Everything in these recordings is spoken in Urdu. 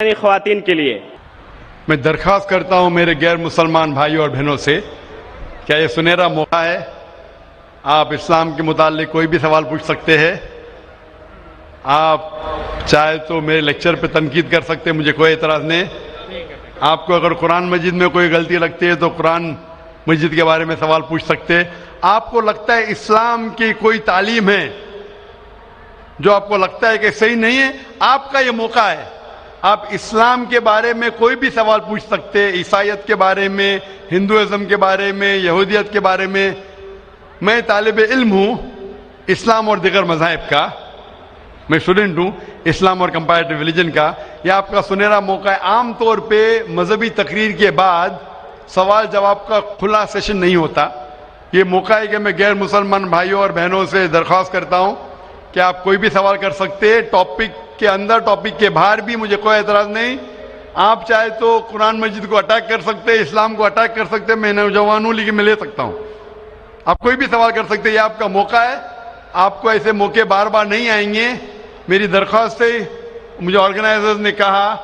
خواتین کے لیے میں درخواست کرتا ہوں میرے غیر مسلمان بھائیوں اور بہنوں سے، کیا یہ سنہرا موقع ہے؟ آپ اسلام کے متعلق کوئی بھی سوال پوچھ سکتے ہیں. آپ چاہے تو میرے لیکچر پہ تنقید کر سکتے ہیں، مجھے کوئی اعتراض نہیں. آپ کو اگر قرآن مجید میں کوئی غلطی لگتی ہے تو قرآن مجید کے بارے میں سوال پوچھ سکتے ہیں. آپ کو لگتا ہے اسلام کی کوئی تعلیم ہے جو آپ کو لگتا ہے کہ صحیح نہیں ہے، آپ کا یہ موقع ہے. آپ اسلام کے بارے میں کوئی بھی سوال پوچھ سکتے ہیں، عیسائیت کے بارے میں، ہندوازم کے بارے میں، یہودیت کے بارے میں. میں طالب علم ہوں اسلام اور دیگر مذاہب کا، میں اسٹوڈنٹ ہوں اسلام اور کمپیریٹو ریلیجن کا. یہ آپ کا سنہرا موقع ہے. عام طور پہ مذہبی تقریر کے بعد سوال جواب کا کھلا سیشن نہیں ہوتا. یہ موقع ہے کہ میں غیر مسلمان بھائیوں اور بہنوں سے درخواست کرتا ہوں کہ آپ کوئی بھی سوال کر سکتے ہیں، ٹاپک کے اندر ٹاپک کے باہر بھی، مجھے کوئی اعتراض نہیں. آپ چاہے تو قرآن مجید کو اٹیک کر سکتے، اسلام کو اٹیک کر سکتے. میں نوجوان ہوں لیکن میں لے سکتا ہوں. آپ کوئی بھی سوال کر سکتے. یہ آپ کا موقع ہے. آپ کو ایسے موقع بار بار نہیں آئیں گے. میری درخواست ہے، مجھے آرگنائزرز نے کہا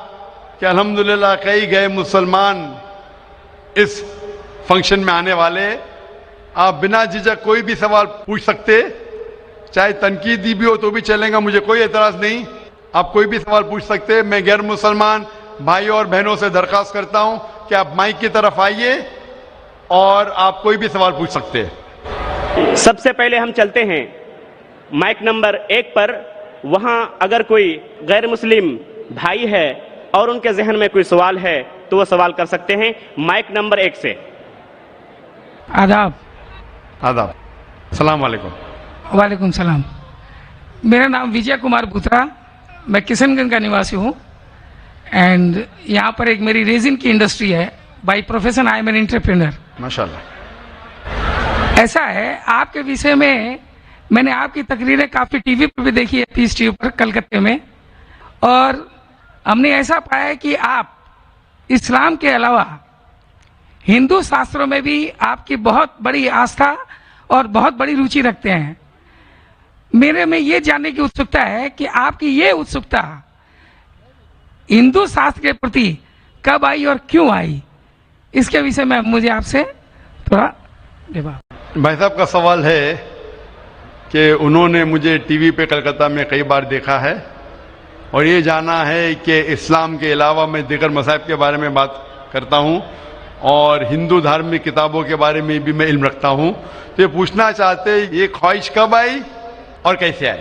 کہ الحمدللہ کئی غیر مسلمان اس فنکشن میں آنے والے. آپ بنا جھجک کوئی بھی سوال پوچھ سکتے، چاہے تنقیدی بھی ہو تو بھی چلیں گا، مجھے کوئی اعتراض نہیں. آپ کوئی بھی سوال پوچھ سکتے. میں غیر مسلمان بھائیوں اور بہنوں سے درخواست کرتا ہوں کہ آپ مائک کی طرف آئیے اور آپ کوئی بھی سوال پوچھ سکتے. سب سے پہلے ہم چلتے ہیں مائک نمبر 1 پر. وہاں اگر کوئی غیر مسلم بھائی ہے اور ان کے ذہن میں کوئی سوال ہے تو وہ سوال کر سکتے ہیں. مائک نمبر 1 سے. آداب. آداب. السلام علیکم. وعلیکم السلام. میرا نام وجے کمار بھوترا، میں کشن گنج کا نواسی ہوں. اینڈ یہاں پر ایک میری ریزن کی انڈسٹری ہے. By profession I am an entrepreneur. ماشاء اللہ. ایسا ہے آپ کے وشے میں نے آپ کی تقریریں کافی ٹی وی پر بھی دیکھی ہے، پیس ٹی وی پر کلکتے میں، اور ہم نے ایسا پایا کہ آپ اسلام کے علاوہ ہندو شاستروں میں بھی آپ کی بہت بڑی آستھا اور بہت بڑی روچی رکھتے ہیں. میرے میں یہ جاننے کی اتسکتا ہے کہ آپ کی یہ اتسکتا ہندو شاستر کے پرتی کب آئی اور کیوں آئی، اس کے وشے میں مجھے آپ سے تھوڑا بھائی صاحب کا سوال ہے کہ انہوں نے مجھے ٹی وی پہ کلکتہ میں کئی بار دیکھا ہے اور یہ جانا ہے کہ اسلام کے علاوہ میں دیگر مذاہب کے بارے میں بات کرتا ہوں اور ہندو دھارمک کتابوں کے بارے میں بھی میں علم رکھتا ہوں. تو یہ پوچھنا چاہتے یہ خواہش کب آئی اور کیسے آئی.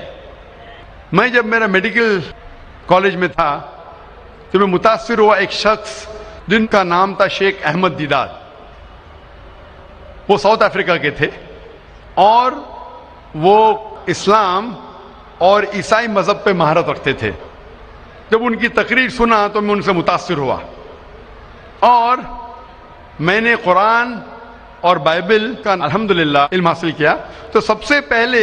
میں جب میرا میڈیکل کالج میں تھا تو میں متاثر ہوا ایک شخص جن کا نام تھا شیخ احمد دیدار. وہ ساؤتھ افریقہ کے تھے اور وہ اسلام اور عیسائی مذہب پہ مہارت رکھتے تھے. جب ان کی تقریر سنا تو میں ان سے متاثر ہوا اور میں نے قرآن اور بائبل کا الحمدللہ علم حاصل کیا. تو سب سے پہلے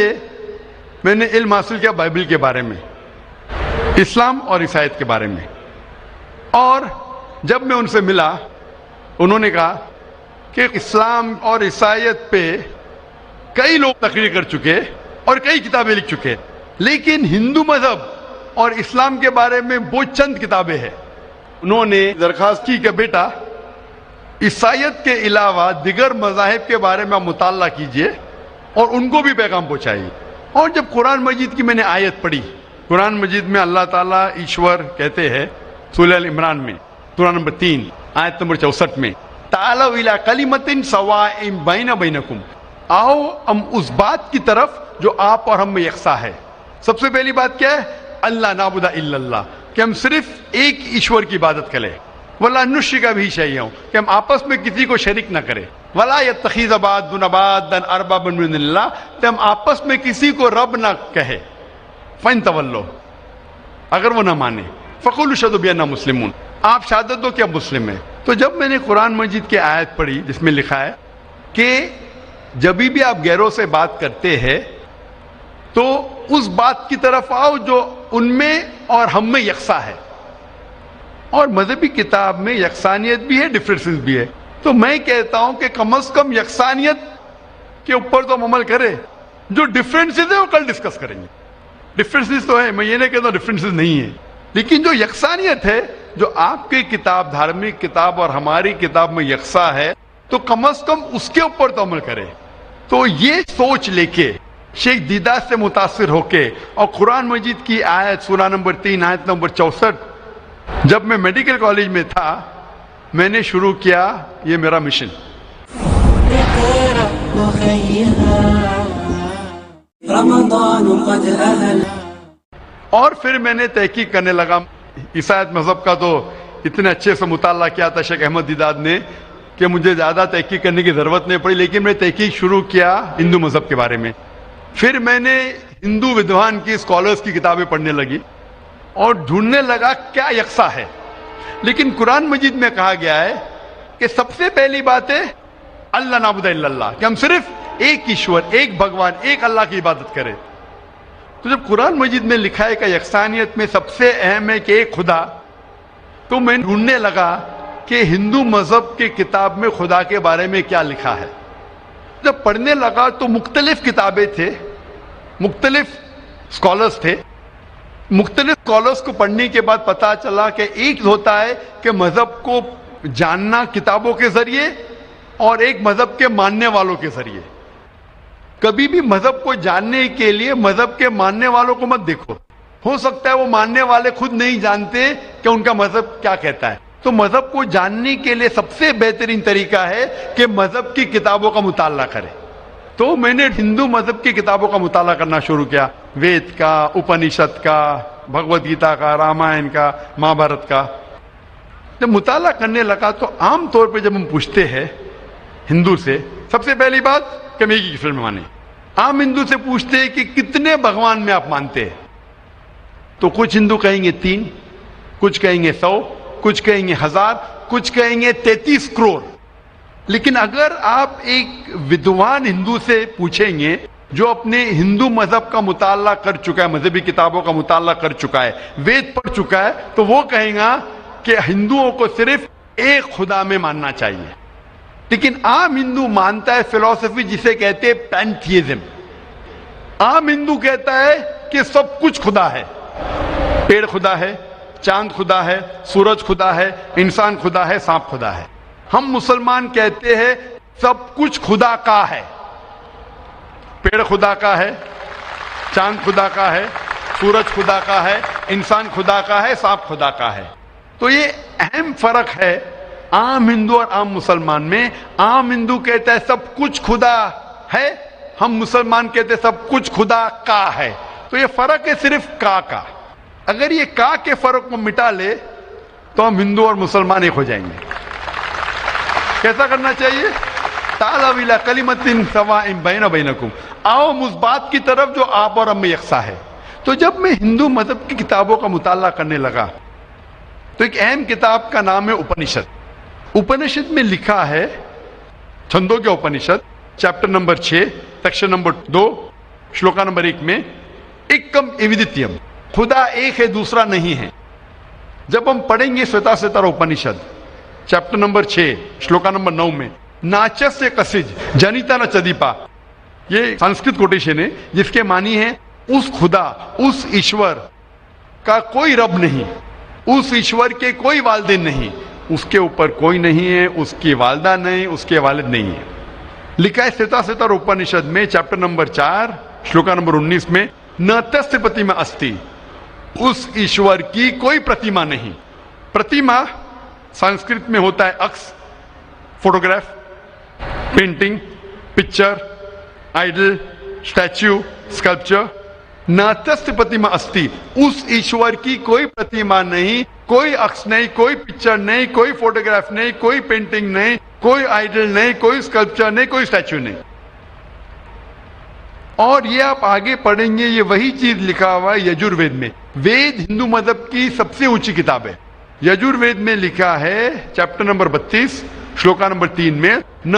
میں نے علم حاصل کیا بائبل کے بارے میں، اسلام اور عیسائیت کے بارے میں. اور جب میں ان سے ملا انہوں نے کہا کہ اسلام اور عیسائیت پہ کئی لوگ تقریر کر چکے اور کئی کتابیں لکھ چکے، لیکن ہندو مذہب اور اسلام کے بارے میں وہ چند کتابیں ہیں. انہوں نے درخواست کی کہ بیٹا عیسائیت کے علاوہ دیگر مذاہب کے بارے میں آپ مطالعہ کیجئے اور ان کو بھی پیغام پہنچائیے. اور جب قرآن مجید کی میں نے آیت پڑھی، قرآن مجید میں اللہ تعالیٰ ایشور کہتے ہیں سورہ ال عمران میں سورہ نمبر 3 آیت نمبر 64 میں تعالوا الی کلمۃ سواء بین بینکم، آؤ ہم اس بات کی طرف جو آپ اور ہم میں یکساں ہے. سب سے پہلی بات کیا ہے؟ اللہ نعبد الا اللہ، کہ ہم صرف ایک ایشور کی عبادت کریں. ولا نشرک بہ شیئا، کہ ہم آپس میں کسی کو شریک نہ کریں. ولا یتخذ بعضنا بعضا اربابا من دون اللہ، کہ ہم آپس میں کسی کو رب نہ کہے. فإن تولوا، اگر وہ نہ مانے، فقولوا اشہدوا بأننا مسلمون، آپ شہادت دو کہ آپ مسلم ہیں. تو جب میں نے قرآن مجید کی آیت پڑھی جس میں لکھا ہے کہ جب بھی آپ غیروں سے بات کرتے ہیں تو اس بات کی طرف آؤ جو ان میں اور ہم میں یکساں ہے. اور مذہبی کتاب میں یکسانیت بھی ہے، ڈفرینسز بھی ہے. تو میں کہتا ہوں کہ کم از کم یکسانیت کے اوپر تو ہم عمل کریں. جو ڈفرینسز ہے وہ کل ڈسکس کریں گے. ڈفرینسز تو ہے، میں یہ نہیں کہتا ہوں ڈفرینسز نہیں ہے، لیکن جو یکسانیت ہے جو آپ کی کتاب دھارمک کتاب اور ہماری کتاب میں یکساں ہے تو کم از کم اس کے اوپر تو عمل کرے. تو یہ سوچ لے کے شیخ دیدار سے متاثر ہو کے اور قرآن مجید کی آیت سورہ نمبر 3 آیت نمبر 64 جب میں میڈیکل کالج میں تھا میں نے شروع کیا یہ میرا مشن. اور پھر میں نے تحقیق کرنے لگا. عیسائیت مذہب کا تو اتنے اچھے سے مطالعہ کیا تھا شیخ احمد دیداد نے کہ مجھے زیادہ تحقیق کرنے کی ضرورت نہیں پڑی, لیکن میں تحقیق شروع کیا ہندو مذہب کے بارے میں. پھر میں نے ہندو ودوان کی اسکالرس کی کتابیں پڑھنے لگی اور ڈھونڈنے لگا کیا یکساں ہے. لیکن قرآن مجید میں کہا گیا ہے کہ سب سے پہلی بات ہے اللہ نعبد الا اللہ, کہ ہم صرف ایک ایشور, ایک بھگوان, ایک اللہ کی عبادت کریں. تو جب قرآن مجید میں لکھا ہے کہ یکسانیت میں سب سے اہم ہے کہ ایک خدا, تو میں ڈھونڈنے لگا کہ ہندو مذہب کی کتاب میں خدا کے بارے میں کیا لکھا ہے. جب پڑھنے لگا تو مختلف کتابیں تھے, مختلف اسکالرس تھے. مختلف اسکالرس کو پڑھنے کے بعد پتا چلا کہ ایک ہوتا ہے کہ مذہب کو جاننا کتابوں کے ذریعے اور ایک مذہب کے ماننے والوں کے ذریعے. کبھی بھی مذہب کو جاننے کے لیے مذہب کے ماننے والوں کو مت دیکھو, ہو سکتا ہے وہ ماننے والے خود نہیں جانتے کہ ان کا مذہب کیا کہتا ہے. تو مذہب کو جاننے کے لیے سب سے بہترین طریقہ ہے کہ مذہب کی کتابوں کا مطالعہ کرے. تو میں نے ہندو مذہب کی کتابوں کا مطالعہ کرنا شروع کیا, وید کا, اپنشد کا, بھگوت گیتا کا, رامائن کا, مہابھارت کا. جب مطالعہ کرنے لگا تو عام طور پہ جب ہم پوچھتے ہیں ہندو سے, سب سے پہلی بات کہ ہم ایک ہی ایشور میں مانیں. عام ہندو سے پوچھتے ہیں کہ کتنے بھگوان میں آپ مانتے ہیں, تو کچھ ہندو کہیں گے 3, کچھ کہیں گے 100, کچھ کہیں گے 1000, کچھ کہیں گے 33 کروڑ. لیکن اگر آپ ایک ودوان ہندو سے پوچھیں گے جو اپنے ہندو مذہب کا مطالعہ کر چکا ہے, مذہبی کتابوں کا مطالعہ کر چکا ہے, وید پڑھ چکا ہے, تو وہ کہیں گا کہ ہندوؤں کو صرف ایک خدا میں ماننا چاہیے. لیکن عام ہندو مانتا ہے فلسفی جسے کہتے ہیں پینتھیزم. عام ہندو کہتا ہے کہ سب کچھ خدا ہے, پیڑ خدا ہے, چاند خدا ہے, سورج خدا ہے, انسان خدا ہے, سانپ خدا ہے. ہم مسلمان کہتے ہیں سب کچھ خدا کا ہے, پیڑ خدا کا ہے, چاند خدا کا ہے, سورج خدا کا ہے, انسان خدا کا ہے, سانپ خدا کا ہے. تو یہ اہم فرق ہے عام ہندو اور عام مسلمان میں. عام ہندو کہتا ہے سب کچھ خدا ہے, ہم مسلمان کہتے ہیں سب کچھ خدا کا ہے. تو یہ فرق ہے صرف کا. اگر یہ کا کے فرق کو مٹا لے تو ہم ہندو اور مسلمان ایک ہو جائیں گے. کیسا کرنا چاہیے؟ تعالوا الی کلمۃ سواء بین بینکم, آؤ اس بات کی طرف جو آپ اور ہم میں یکساں ہے. تو جب میں ہندو مذہب کی کتابوں کا مطالعہ کرنے لگا تو ایک اہم کتاب کا نام ہے اپنشد. اپنشد میں لکھا ہے, چھندوں کے Upanishad, chapter number 6, section number 2, shloka number 1 میں ایکم ایودتیم, خدا ایک ہے دوسرا نہیں ہے. جب ہم پڑھیں گے سوتا ستارا اپنشد چیپٹر نمبر 6 شلوکا نمبر 9 میں ناچس سے کسج جنیتا نہ چدیپا, یہ سنسکرت کوٹیشن ہے جس کے معنی ہے اس خدا, اس ایشور کا کوئی رب نہیں, اس ایشور کے کوئی والدین نہیں, اس کے اوپر کوئی نہیں ہے, اس کی والدہ نہیں, اس کے والد نہیں ہے. لکھا ہے سوتا ستارا اپنشد میں چیپٹر نمبر 4 شلوکا نمبر 19 میں نہ تست پرتیما استی, اس ایشور کی کوئی پرتیما نہیں. پرتیما سنسکرت میں ہوتا ہے عکس, photograph, painting, picture, idol, statue, sculpture. ناتست پرتیما استی, اس ایشور کی کوئی پرتیما نہیں, کوئی عکس نہیں, کوئی پکچر نہیں, کوئی فوٹوگراف نہیں, کوئی پینٹنگ نہیں, کوئی آئیڈل نہیں, کوئی اسکلپچر نہیں, کوئی اسٹیچو نہیں. اور یہ آپ آگے پڑھیں گے یہ وہی چیز لکھا ہوا ہے یجوروید میں. وید ہندو مذہب کی سب سے اونچی کتاب ہے. یجوروید میں لکھا ہے چیپٹر نمبر 32 شلوکا نمبر 3 میں نہ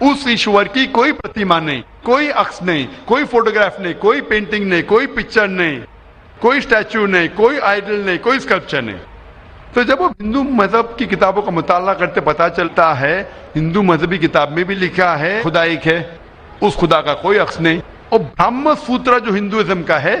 اس ایشور کی کوئی پرتیما نہیں, کوئی عکس نہیں, کوئی فوٹوگراف نہیں, کوئی پینٹنگ نہیں, کوئی پکچر نہیں, کوئی اسٹیچو نہیں, کوئی آئیڈل نہیں, کوئی اسکلپچر نہیں. تو جب ہم ہندو مذہب کی کتابوں کا مطالعہ کرتے پتا چلتا ہے ہندو مذہبی کتاب میں بھی لکھا ہے خدا ایک ہے, اس خدا کا کوئی عکس نہیں. اور برہم سوتر جو ہندوازم کا ہے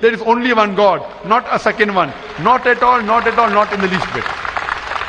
There is only one God, not a second one, not at all, not at all, not in the least bit.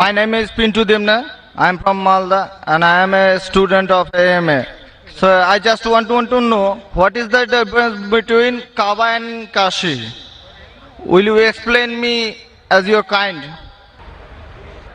My name is Pintu Dimna. I am from Malda and I am a student of AMA. So I just want to know what is the difference between Kaaba and Kashi. Will you explain me as your kind?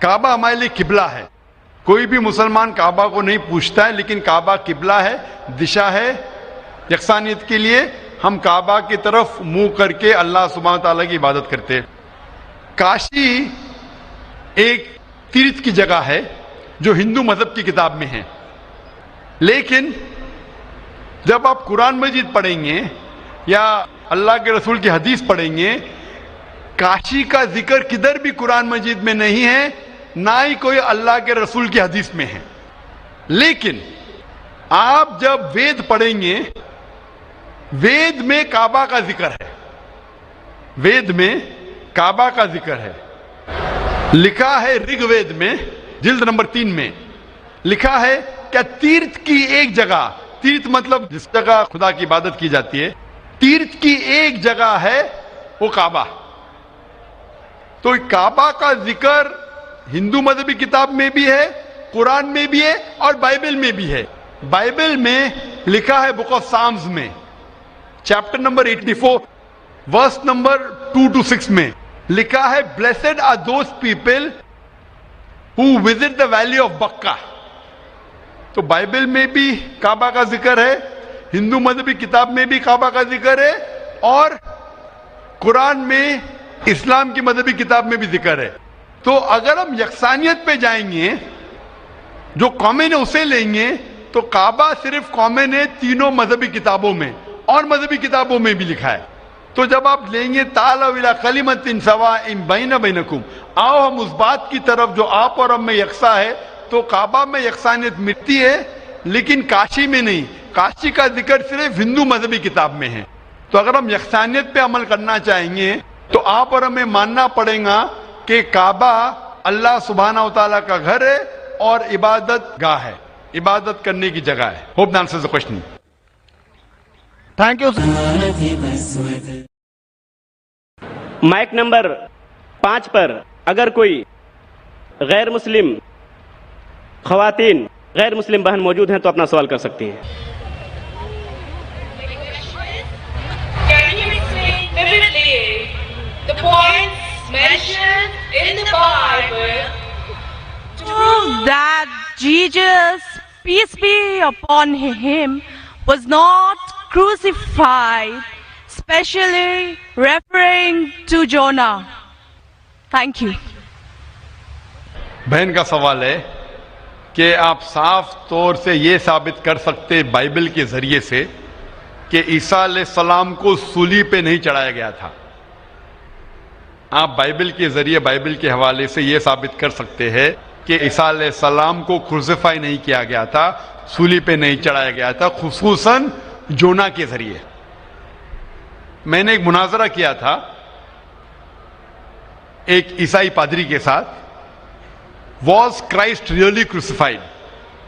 کعبہ ہمارے لیے قبلہ ہے. کوئی بھی مسلمان کعبہ کو نہیں پوچھتا ہے, لیکن کعبہ قبلہ ہے, دشا ہے یکسانیت کے لیے. ہم کعبہ کی طرف منہ کر کے اللہ سبحانہ تعالیٰ کی عبادت کرتے ہیں. کاشی ایک تیرتھ کی جگہ ہے جو ہندو مذہب کی کتاب میں ہے, لیکن جب آپ قرآن مجید پڑھیں گے یا اللہ کے رسول کی حدیث پڑھیں گے, کاشی کا ذکر کدھر بھی قرآن مجید میں نہیں ہے, نہ ہی کوئی اللہ کے رسول کی حدیث میں ہے. لیکن آپ جب وید پڑھیں گے, وید میں کعبہ کا ذکر ہے, وید میں کعبہ کا ذکر ہے. لکھا ہے رگ وید میں جلد نمبر 3 میں لکھا ہے کہ تیرتھ کی ایک جگہ, تیرتھ مطلب جس جگہ خدا کی عبادت کی جاتی ہے, تیرتھ کی ایک جگہ ہے وہ کعبہ. تو کعبہ کا ذکر ہندو مذہبی کتاب میں بھی ہے, قرآن میں بھی ہے اور بائبل میں بھی ہے. بائبل میں لکھا ہے بک آف سامز میں chapter number 84 verse number 2 to 6 میں لکھا ہے blessed are those people who visit the valley of Bakka. تو بائبل میں بھی کعبہ کا ذکر ہے, ہندو مذہبی کتاب میں بھی کعبہ کا ذکر ہے, اور قرآن میں اسلام کی مذہبی کتاب میں بھی ذکر ہے. تو اگر ہم یکسانیت پہ جائیں گے, جو کامن ہے اسے لیں گے, تو کعبہ صرف کامن ہے تینوں مذہبی کتابوں میں, اور مذہبی کتابوں میں بھی لکھا ہے. تو جب آپ لیں گے تعالوا الی کلمۃ سواء بین بینکم, آؤ ہم اس بات کی طرف جو آپ اور ہم میں یکساں ہے, تو کعبہ میں یکسانیت ملتی ہے لیکن کاشی میں نہیں. کاشی کا ذکر صرف ہندو مذہبی کتاب میں ہے. تو اگر ہم یکسانیت پہ عمل کرنا چاہیں گے تو آپ اور ہمیں ماننا پڑے گا کہ کعبہ اللہ سبحانہ و تعالیٰ کا گھر ہے اور عبادت گاہ ہے, عبادت کرنے کی جگہ ہے. Hope that answers the question. Thank you. Mic number 5 پر اگر کوئی غیر مسلم خواتین, غیر مسلم بہن موجود ہیں تو اپنا سوال کر سکتی ہیں. Can you explain vividly the points mentioned in the Bible to prove that Jesus, peace be upon him, was not crucified, especially referring to Jonah? Thank you. بہن کا سوال ہے کہ آپ صاف طور سے یہ ثابت کر سکتے بائبل کے ذریعے سے کہ عیسیٰ علیہ السلام کو صلیب پہ نہیں چڑھایا گیا تھا. آپ بائبل کے ذریعے, بائبل کے حوالے سے یہ ثابت کر سکتے ہیں کہ عیسیٰ علیہ السلام کو کروسیفائی نہیں کیا گیا تھا, صلیب پہ نہیں چڑھایا گیا تھا, خصوصاً جونا کے ذریعے. میں نے ایک مناظرہ کیا تھا ایک عیسائی پادری کے ساتھ. Was Christ really crucified?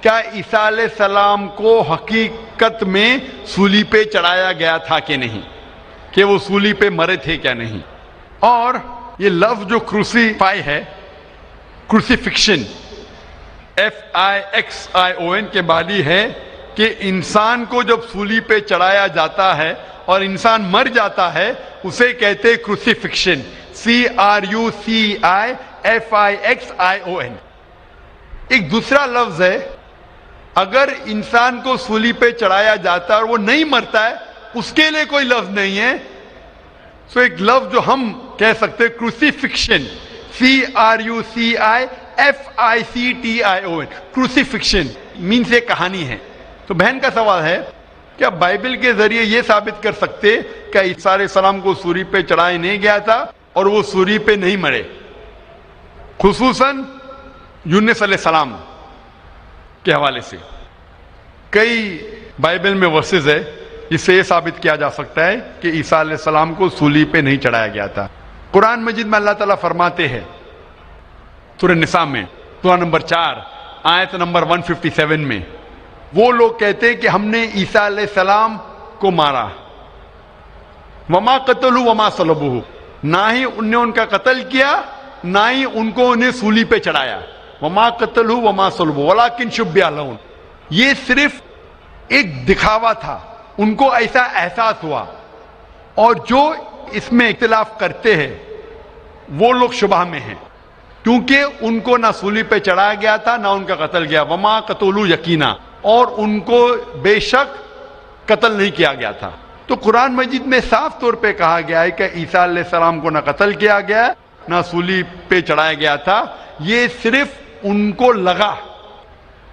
کیا عیسیٰ علیہ السلام کو حقیقت میں صلیب پہ چڑھایا گیا تھا کہ نہیں, کہ وہ صلیب پہ مرے تھے کیا نہیں. اور یہ لفظ جو کروسیفائی ہے, کروسیفکشن FIXION کے معنی ہے کہ انسان کو جب صلیب پہ چڑھایا جاتا ہے اور انسان مر جاتا ہے اسے کہتے کروسیفکشن, CRUCIFIXION. ایک دوسرا لفظ ہے اگر انسان کو صلیب پہ چڑھایا جاتا ہے اور وہ نہیں مرتا ہے, اس کے لیے کوئی لفظ نہیں ہے. سو ایک لفظ جو ہم کہہ سکتے کروسیفکشن, CRUCIFICTION. کروسیفکشن مینس ایک کہانی ہے. تو بہن کا سوال ہے کیا بائبل کے ذریعے یہ ثابت کر سکتے کہ عیسیٰ علیہ السلام کو صلیب پہ چڑھایا نہیں گیا تھا اور وہ صلیب پہ نہیں مرے, خصوصاً یونس علیہ السلام کے حوالے سے. کئی بائبل میں ورسز ہے جس سے یہ ثابت کیا جا سکتا ہے کہ عیسیٰ علیہ السلام کو صلیب پہ نہیں چڑھایا گیا تھا. قرآن مجید میں اللہ تعالیٰ فرماتے ہیں سورہ نساء میں سورہ نمبر 4 آیت نمبر 157 میں, وہ لوگ کہتے ہیں کہ ہم نے عیسیٰ علیہ السلام کو مارا, وما قتلوا وما صلبوہ, نہ ہی ان نے ان کا قتل کیا نہ ہی ان کو انہیں صلیب پہ چڑھایا. وما قتلوا وما صلبوہ ولکن شبہ لہم, یہ صرف ایک دکھاوا تھا, ان کو ایسا احساس ہوا. اور جو اس میں اختلاف کرتے ہیں وہ لوگ شبہ میں ہیں. کیونکہ ان کو نہ سولی پہ چڑھایا گیا تھا نہ ان کا قتل کیا. وما قتلوا یقینا, اور ان کو بے شک قتل نہیں کیا گیا تھا. تو قرآن مجید میں صاف طور پہ کہا گیا ہے کہ عیسیٰ علیہ السلام کو نہ قتل کیا گیا نہ سولی پہ چڑھایا گیا تھا, یہ صرف ان کو لگا.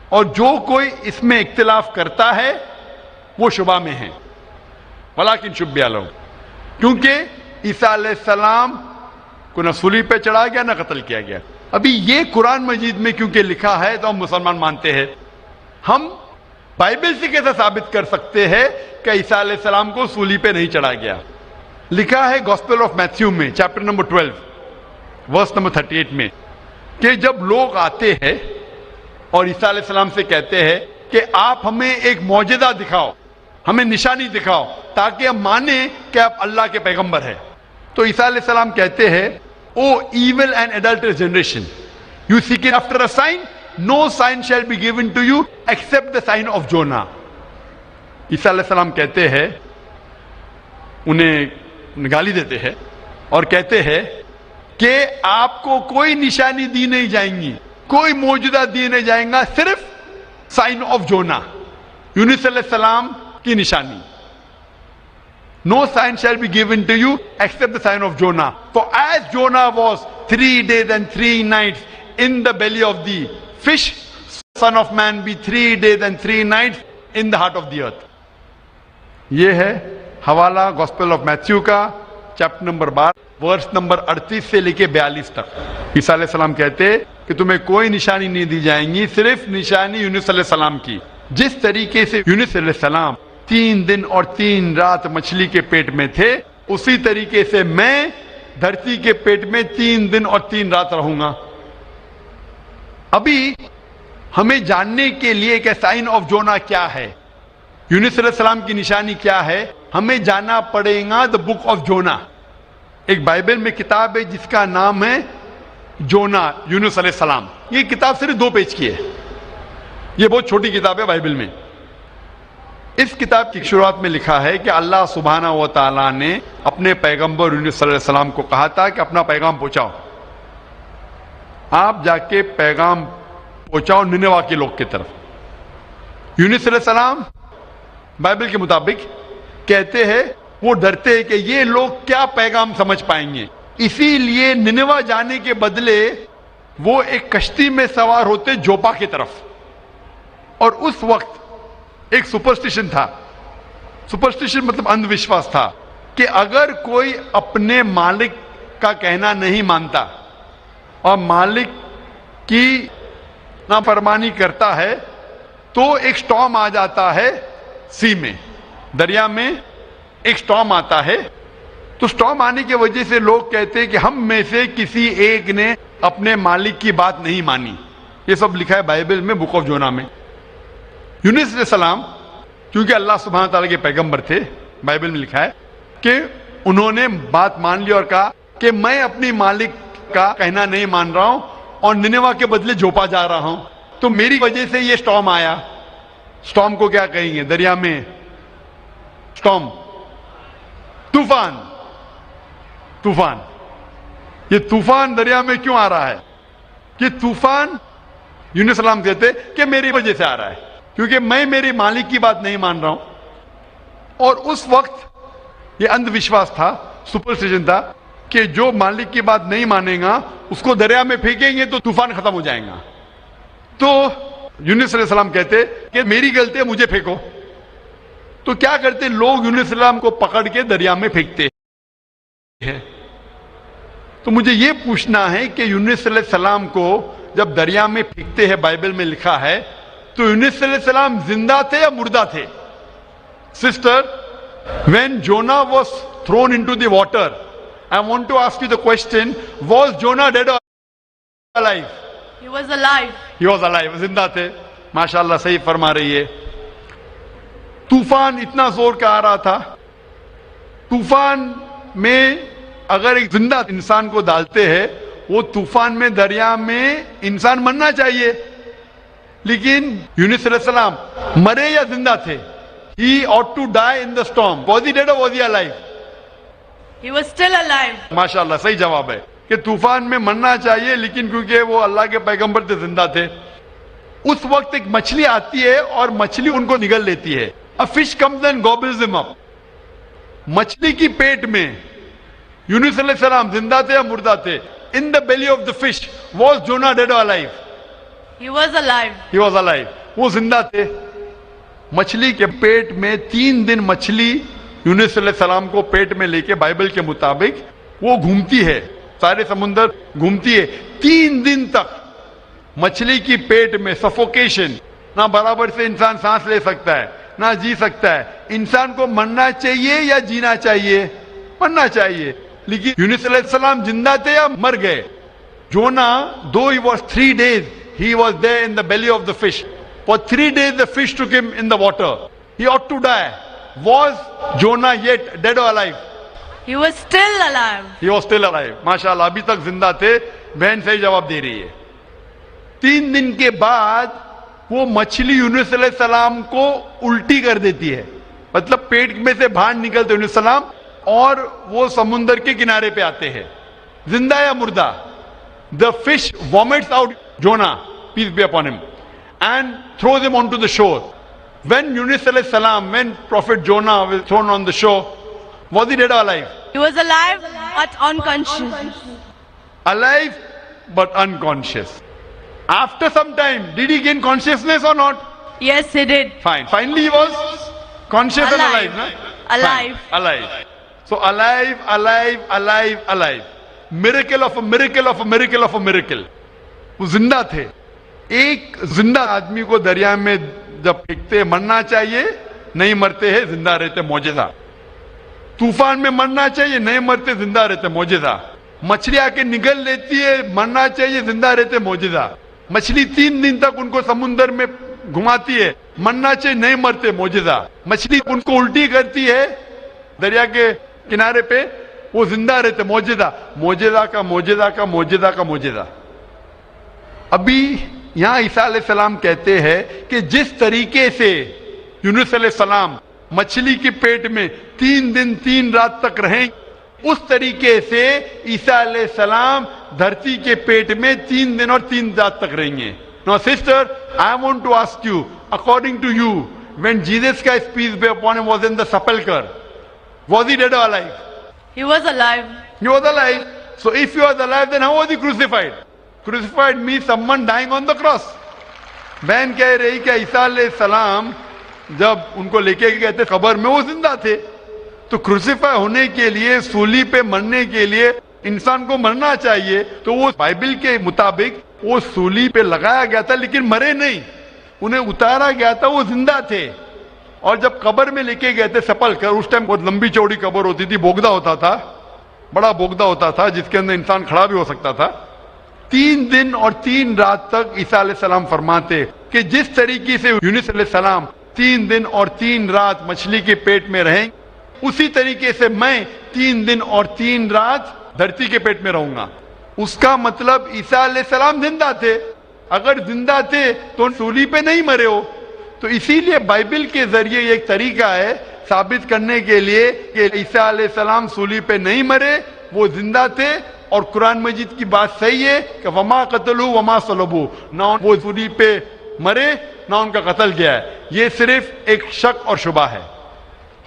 اور جو کوئی اس میں اختلاف کرتا ہے وہ شبہ میں ہے. ولیکن شبہ لہم, کیونکہ عیسیٰ علیہ السلام کو نہ سولی پہ چڑھایا گیا نہ قتل کیا گیا. ابھی یہ قرآن مجید میں کیونکہ لکھا ہے تو ہم مسلمان مانتے ہیں. ہم بائبل سے کیسے ثابت کر سکتے ہیں کہ عیسیٰ علیہ السلام کو سولی پہ نہیں چڑھایا گیا؟ لکھا ہے گاسپل آف میتھیو میں چیپٹر نمبر 12 ورس نمبر 38 میں کہ جب لوگ آتے ہیں اور عیسیٰ علیہ السلام سے کہتے ہیں کہ آپ ہمیں ایک معجزہ دکھاؤ, ہمیں نشانی دکھاؤ تاکہ ہم مانیں کہ آپ اللہ کے پیغمبر ہیں, تو عیسیٰ علیہ السلام کہتے ہیں O evil and adulterous generation, you seek it after a sign, no sign shall be given to you except the sign of Jonah. عیسیٰ علیہ السلام کہتے ہیں, انہیں گالی دیتے ہیں اور کہتے ہیں کہ آپ کو کوئی نشانی دی نہیں جائیں گی, کوئی معجزہ دی نہیں جائیں گا, صرف سائن آف جونا, یونس علیہ السلام کی نشانی. No sign shall be given to you except the sign of Jonah. For as Jonah was 3 days and 3 nights in the belly of the fish, Son of Man be 3 days and 3 nights in the heart of the earth. یہ ہے حوالہ گاسپل آف میتھیو کا چیپٹر نمبر 12 ورس نمبر 38 سے لے کے 42 تک. عیسیٰ علیہ السلام کہتے کہ تمہیں کوئی نشانی نہیں دی جائیں گی, صرف نشانی یونس علیہ السلام کی. جس طریقے سے یونس علیہ السلام 3 دن اور 3 رات مچھلی کے پیٹ میں تھے, اسی طریقے سے میں دھرتی کے پیٹ میں 3 دن اور 3 رات رہوں گا. ابھی ہمیں جاننے کے لیے کہ سائن آف جونا کیا ہے, یونس علیہ السلام کی نشانی کیا ہے, ہمیں جانا پڑے گا دا بک آف جونا. ایک بائبل میں کتاب ہے جس کا نام ہے جونا, یونس علیہ السلام. یہ کتاب صرف 2 پیج کی ہے, یہ بہت چھوٹی کتاب ہے بائبل میں. اس کتاب کی شروعات میں لکھا ہے کہ اللہ سبحانہ و تعالیٰ نے اپنے پیغمبر یونس علیہ السلام کو کہا تھا کہ اپنا پیغام پہنچاؤ, آپ جا کے پیغام پہنچاؤ نینوا کے لوگ کی طرف. یونس علیہ السلام بائبل کے مطابق کہتے ہیں وہ ڈرتے ہیں کہ یہ لوگ کیا پیغام سمجھ پائیں گے, اسی لیے نینوا جانے کے بدلے وہ ایک کشتی میں سوار ہوتے جوپا کی طرف. اور اس وقت ایک سپرسٹیشن تھا, سپرسٹیشن مطلب اندھ وشواس تھا کہ اگر کوئی اپنے مالک کا کہنا نہیں مانتا اور مالک کی نافرمانی کرتا ہے تو ایک سٹارم آ جاتا ہے سی میں, دریا میں ایک سٹارم آتا ہے. تو سٹارم آنے کی وجہ سے لوگ کہتے ہیں کہ ہم میں سے کسی ایک نے اپنے مالک کی بات نہیں مانی. یہ سب لکھا ہے بائبل میں بک آف جونا میں. یونس علیہ السلام کیونکہ اللہ سبحانہ تعالیٰ کے پیغمبر تھے, بائبل میں لکھا ہے کہ انہوں نے بات مان لی اور کہا کہ میں اپنی مالک کا کہنا نہیں مان رہا ہوں اور نینوا کے بدلے جوپا جا رہا ہوں, تو میری وجہ سے یہ سٹارم آیا. سٹارم کو کیا کہیں گے دریا میں؟ سٹارم, طوفان. طوفان, یہ طوفان دریا میں کیوں آ رہا ہے؟ یہ طوفان یونس السلام کہتے کہ میری وجہ سے آ رہا ہے, کیونکہ میں میری مالک کی بات نہیں مان رہا ہوں. اور اس وقت یہ اندھ وشواس تھا, سپرسٹیشن تھا کہ جو مالک کی بات نہیں مانے گا اس کو دریا میں پھینکیں گے تو طوفان ختم ہو جائے گا. تو یونس علیہ السلام کہتے کہ میری غلطی ہے, مجھے پھینکو. تو کیا کرتے لوگ یونس علیہ السلام کو پکڑ کے دریا میں پھینکتے ہیں. تو مجھے یہ پوچھنا ہے کہ یونس علیہ السلام کو جب دریا میں پھینکتے ہیں, بائبل میں لکھا ہے, تو یونس علیہ السلام زندہ تھے یا مردہ تھے؟ Sister, when Jonah was thrown into the water, I want to ask you the question, was Jonah dead or alive? He was alive. He was alive, زندہ تھے. ماشاءاللہ صحیح فرما رہی ہے. طوفان اتنا زور کا آ رہا تھا, طوفان میں اگر ایک زندہ انسان کو ڈالتے ہیں, وہ طوفان میں دریا میں انسان مرنا چاہیے, لیکن یونس علیہ السلام مرے یا زندہ تھے؟ He ought to die in the storm. Was he dead or was he alive? He was still alive. ماشاءاللہ صحیح جواب ہے. کہ طوفان میں مرنا چاہیے، لیکن کیونکہ وہ اللہ کے پیغمبر تھے، زندہ تھے، اس وقت ایک مچھلی آتی ہے اور مچھلی ان کو نگل لیتی ہے. A fish comes and gobbles them up. مچھلی کی پیٹ میں یونس علیہ السلام زندہ تھے یا مردہ تھے؟ In the belly of the fish was Jonah dead or alive? He was alive. He was alive. وہ زندہ تھے. مچھلی کے پیٹ میں 3 دن مچھلی یونس علیہ السلام کو پیٹ میں لے کے بائبل کے مطابق وہ گھومتی ہے، سارے سمندر گھومتی ہے 3 دن تک. مچھلی کی پیٹ میں سفوکیشن، نہ برابر سے انسان سانس لے سکتا ہے نہ جی سکتا ہے. انسان کو مرنا چاہیے یا جینا چاہیے؟ مرنا چاہیے. لیکن یونس علیہ السلام زندہ تھے یا مر گئے؟ جونا, though he was 3 days, he was there in the belly of the fish. For 3 days the fish took him in the water. He ought to die. Was Jonah yet dead or alive? He was still alive. He was still alive. ماشاءاللہ ابھی تک زندہ تھے. بہن صحیح جواب دے رہی ہے. 3 دن کے بعد وہ مچھلی یونس علیہ السلام کو الٹی کر دیتی ہے. مطلب پیٹ میں سے باہر نکلتے یونس علیہ السلام اور وہ سمندر کے کنارے پہ آتے ہیں. زندہ یا مردہ؟ The fish vomits out Jonah, peace be upon him, and throws him onto the shore. When Yunus alayhi salam, when Prophet Jonah was thrown on the shore, was he dead or alive? He was alive but unconscious. Alive but unconscious. After some time, did he gain consciousness or not? Yes, he did. Fine. Finally he was conscious and alive, no? Alive. Fine. Alive. So alive, alive, alive, alive. Miracle of a miracle of a miracle of a miracle. وہ زندہ تھے. ایک زندہ آدمی کو دریا میں جب پھینکتے مرنا چاہیے نہیں مرتے ہیں زندہ رہتے معجزہ. طوفان میں مرنا چاہیے نہیں مرتے زندہ رہتے معجزہ. مچھلی آ کے نگل لیتی ہے مرنا چاہیے زندہ رہتے معجزہ. مچھلی 3 دن تک ان کو سمندر میں گھماتی ہے مرنا چاہیے نہیں مرتے معجزہ. مچھلی ان کو الٹی کرتی ہے دریا کے کنارے پہ وہ زندہ رہتے معجزہ. معجزہ کا معجزہ کا معجزہ کا معجزہ. ابھی یہاں عیسیٰ علیہ السلام کہتے ہیں کہ جس طریقے سے یونس علیہ السلام مچھلی کے پیٹ میں 3 دن 3 رات تک رہیں اس طریقے سے عیسیٰ علیہ السلام دھرتی کے پیٹ میں 3 دن اور 3 رات تک رہیں گے. Now sister, I want to ask you, according to you, when Jesus Christ, peace be upon him, was in the sepulchre, was he dead or alive? He was alive. He was alive. So if he was alive, then how was he crucified? Crucified means someone dying on the cross. بہن کہہ رہی کہ عیسیٰ علیہ السلام جب ان کو لے کے گئے تھے قبر میں وہ زندہ تھے. تو کروسیفائی ہونے کے لیے سولی پہ مرنے کے لیے انسان کو مرنا چاہیے. تو وہ بائبل کے مطابق وہ سولی پہ لگایا گیا تھا لیکن مرے نہیں, انہیں اتارا گیا تھا, وہ زندہ تھے. اور جب قبر میں لے کے گئے تھے سپل کر, اس ٹائم بہت لمبی چوڑی قبر ہوتی تھی, بوگدا ہوتا تھا, بڑا بوگدا ہوتا تھا جس کے اندر انسان کھڑا بھی ہو سکتا تھا. 3 دن اور 3 رات تک عیسیٰ علیہ السلام فرماتے کہ جس طریقے سے یونس علیہ السلام 3 دن اور 3 رات مچھلی کے پیٹ میں رہیں اسی طریقے سے میں 3 دن اور 3 رات دھرتی کے پیٹ میں رہوں گا. اس کا مطلب عیسیٰ علیہ السلام زندہ تھے. اگر زندہ تھے تو سولی پہ نہیں مرے ہو. تو اسی لیے بائبل کے ذریعے یہ ایک طریقہ ہے ثابت کرنے کے لیے کہ عیسیٰ علیہ السلام سولی پہ نہیں مرے, وہ زندہ تھے. اور قرآن مجید کی بات صحیح ہے کہ وما قتلوا وما صلبوا, نہ وہ سولی پہ مرے نہ ان کا قتل گیا ہے. یہ صرف ایک شک اور شبہ ہے.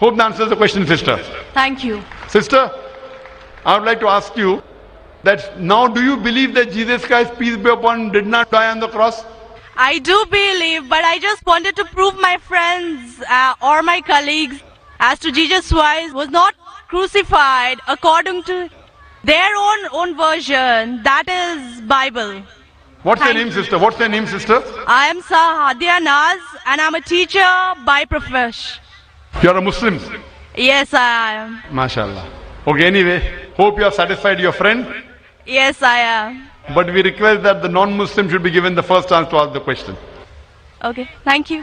Hope that answers the question, sister. Thank you. Sister, I would like to ask you that now do you believe that Jesus Christ, peace be upon him, did not die on the cross? I do believe, but I just wanted to prove my friends or my colleagues as to Jesus Christ was not crucified according to their own version, that is Bible. What's your Thank name, sister? What's your name, sister? I am Sahadia Naz and I'm a teacher by profession. You are a Muslim. Yes, I am. MashaAllah. Okay, anyway, hope you have satisfied your friend. Yes, I am. But we request that the non-Muslim should be given the first chance to ask the question. Okay, thank you.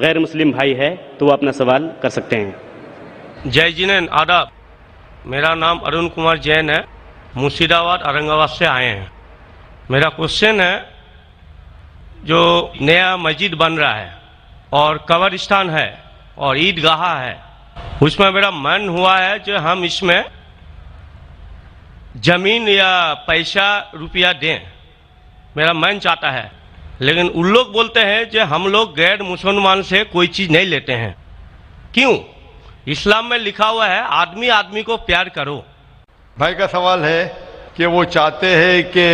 غیر مسلم بھائی ہے تو وہ اپنا سوال کر سکتے ہیں. جے جنین آداب. میرا نام ارون کمار جین ہے, مرشید آباد اورنگ آباد سے آئے ہیں. میرا کوشچن ہے جو نیا مسجد بن رہا ہے اور قبرستان ہے اور عیدگاہ ہے. اس میں میرا من ہوا ہے کہ ہم اس میں زمین یا پیسہ روپیہ دیں, میرا من چاہتا ہے. لیکن ان لوگ بولتے ہیں کہ ہم لوگ غیر مسلمان سے کوئی چیز نہیں لیتے ہیں. کیوں؟ اسلام میں لکھا ہوا ہے آدمی آدمی کو پیار کرو. بھائی کا سوال ہے کہ وہ چاہتے ہیں کہ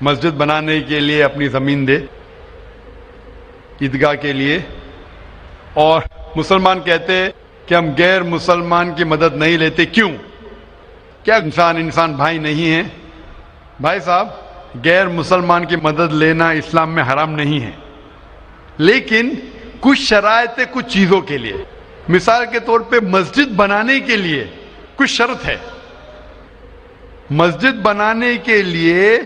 مسجد بنانے کے لیے اپنی زمین دے عیدگاہ کے لیے, اور مسلمان کہتے ہیں کہ ہم غیر مسلمان کی مدد نہیں لیتے. کیوں؟ کیا انسان بھائی نہیں ہے؟ بھائی صاحب, غیر مسلمان کی مدد لینا اسلام میں حرام نہیں ہے, لیکن کچھ شرائط ہے کچھ چیزوں کے لیے. مثال کے طور پہ مسجد بنانے کے لیے کچھ شرط ہے. مسجد بنانے کے لیے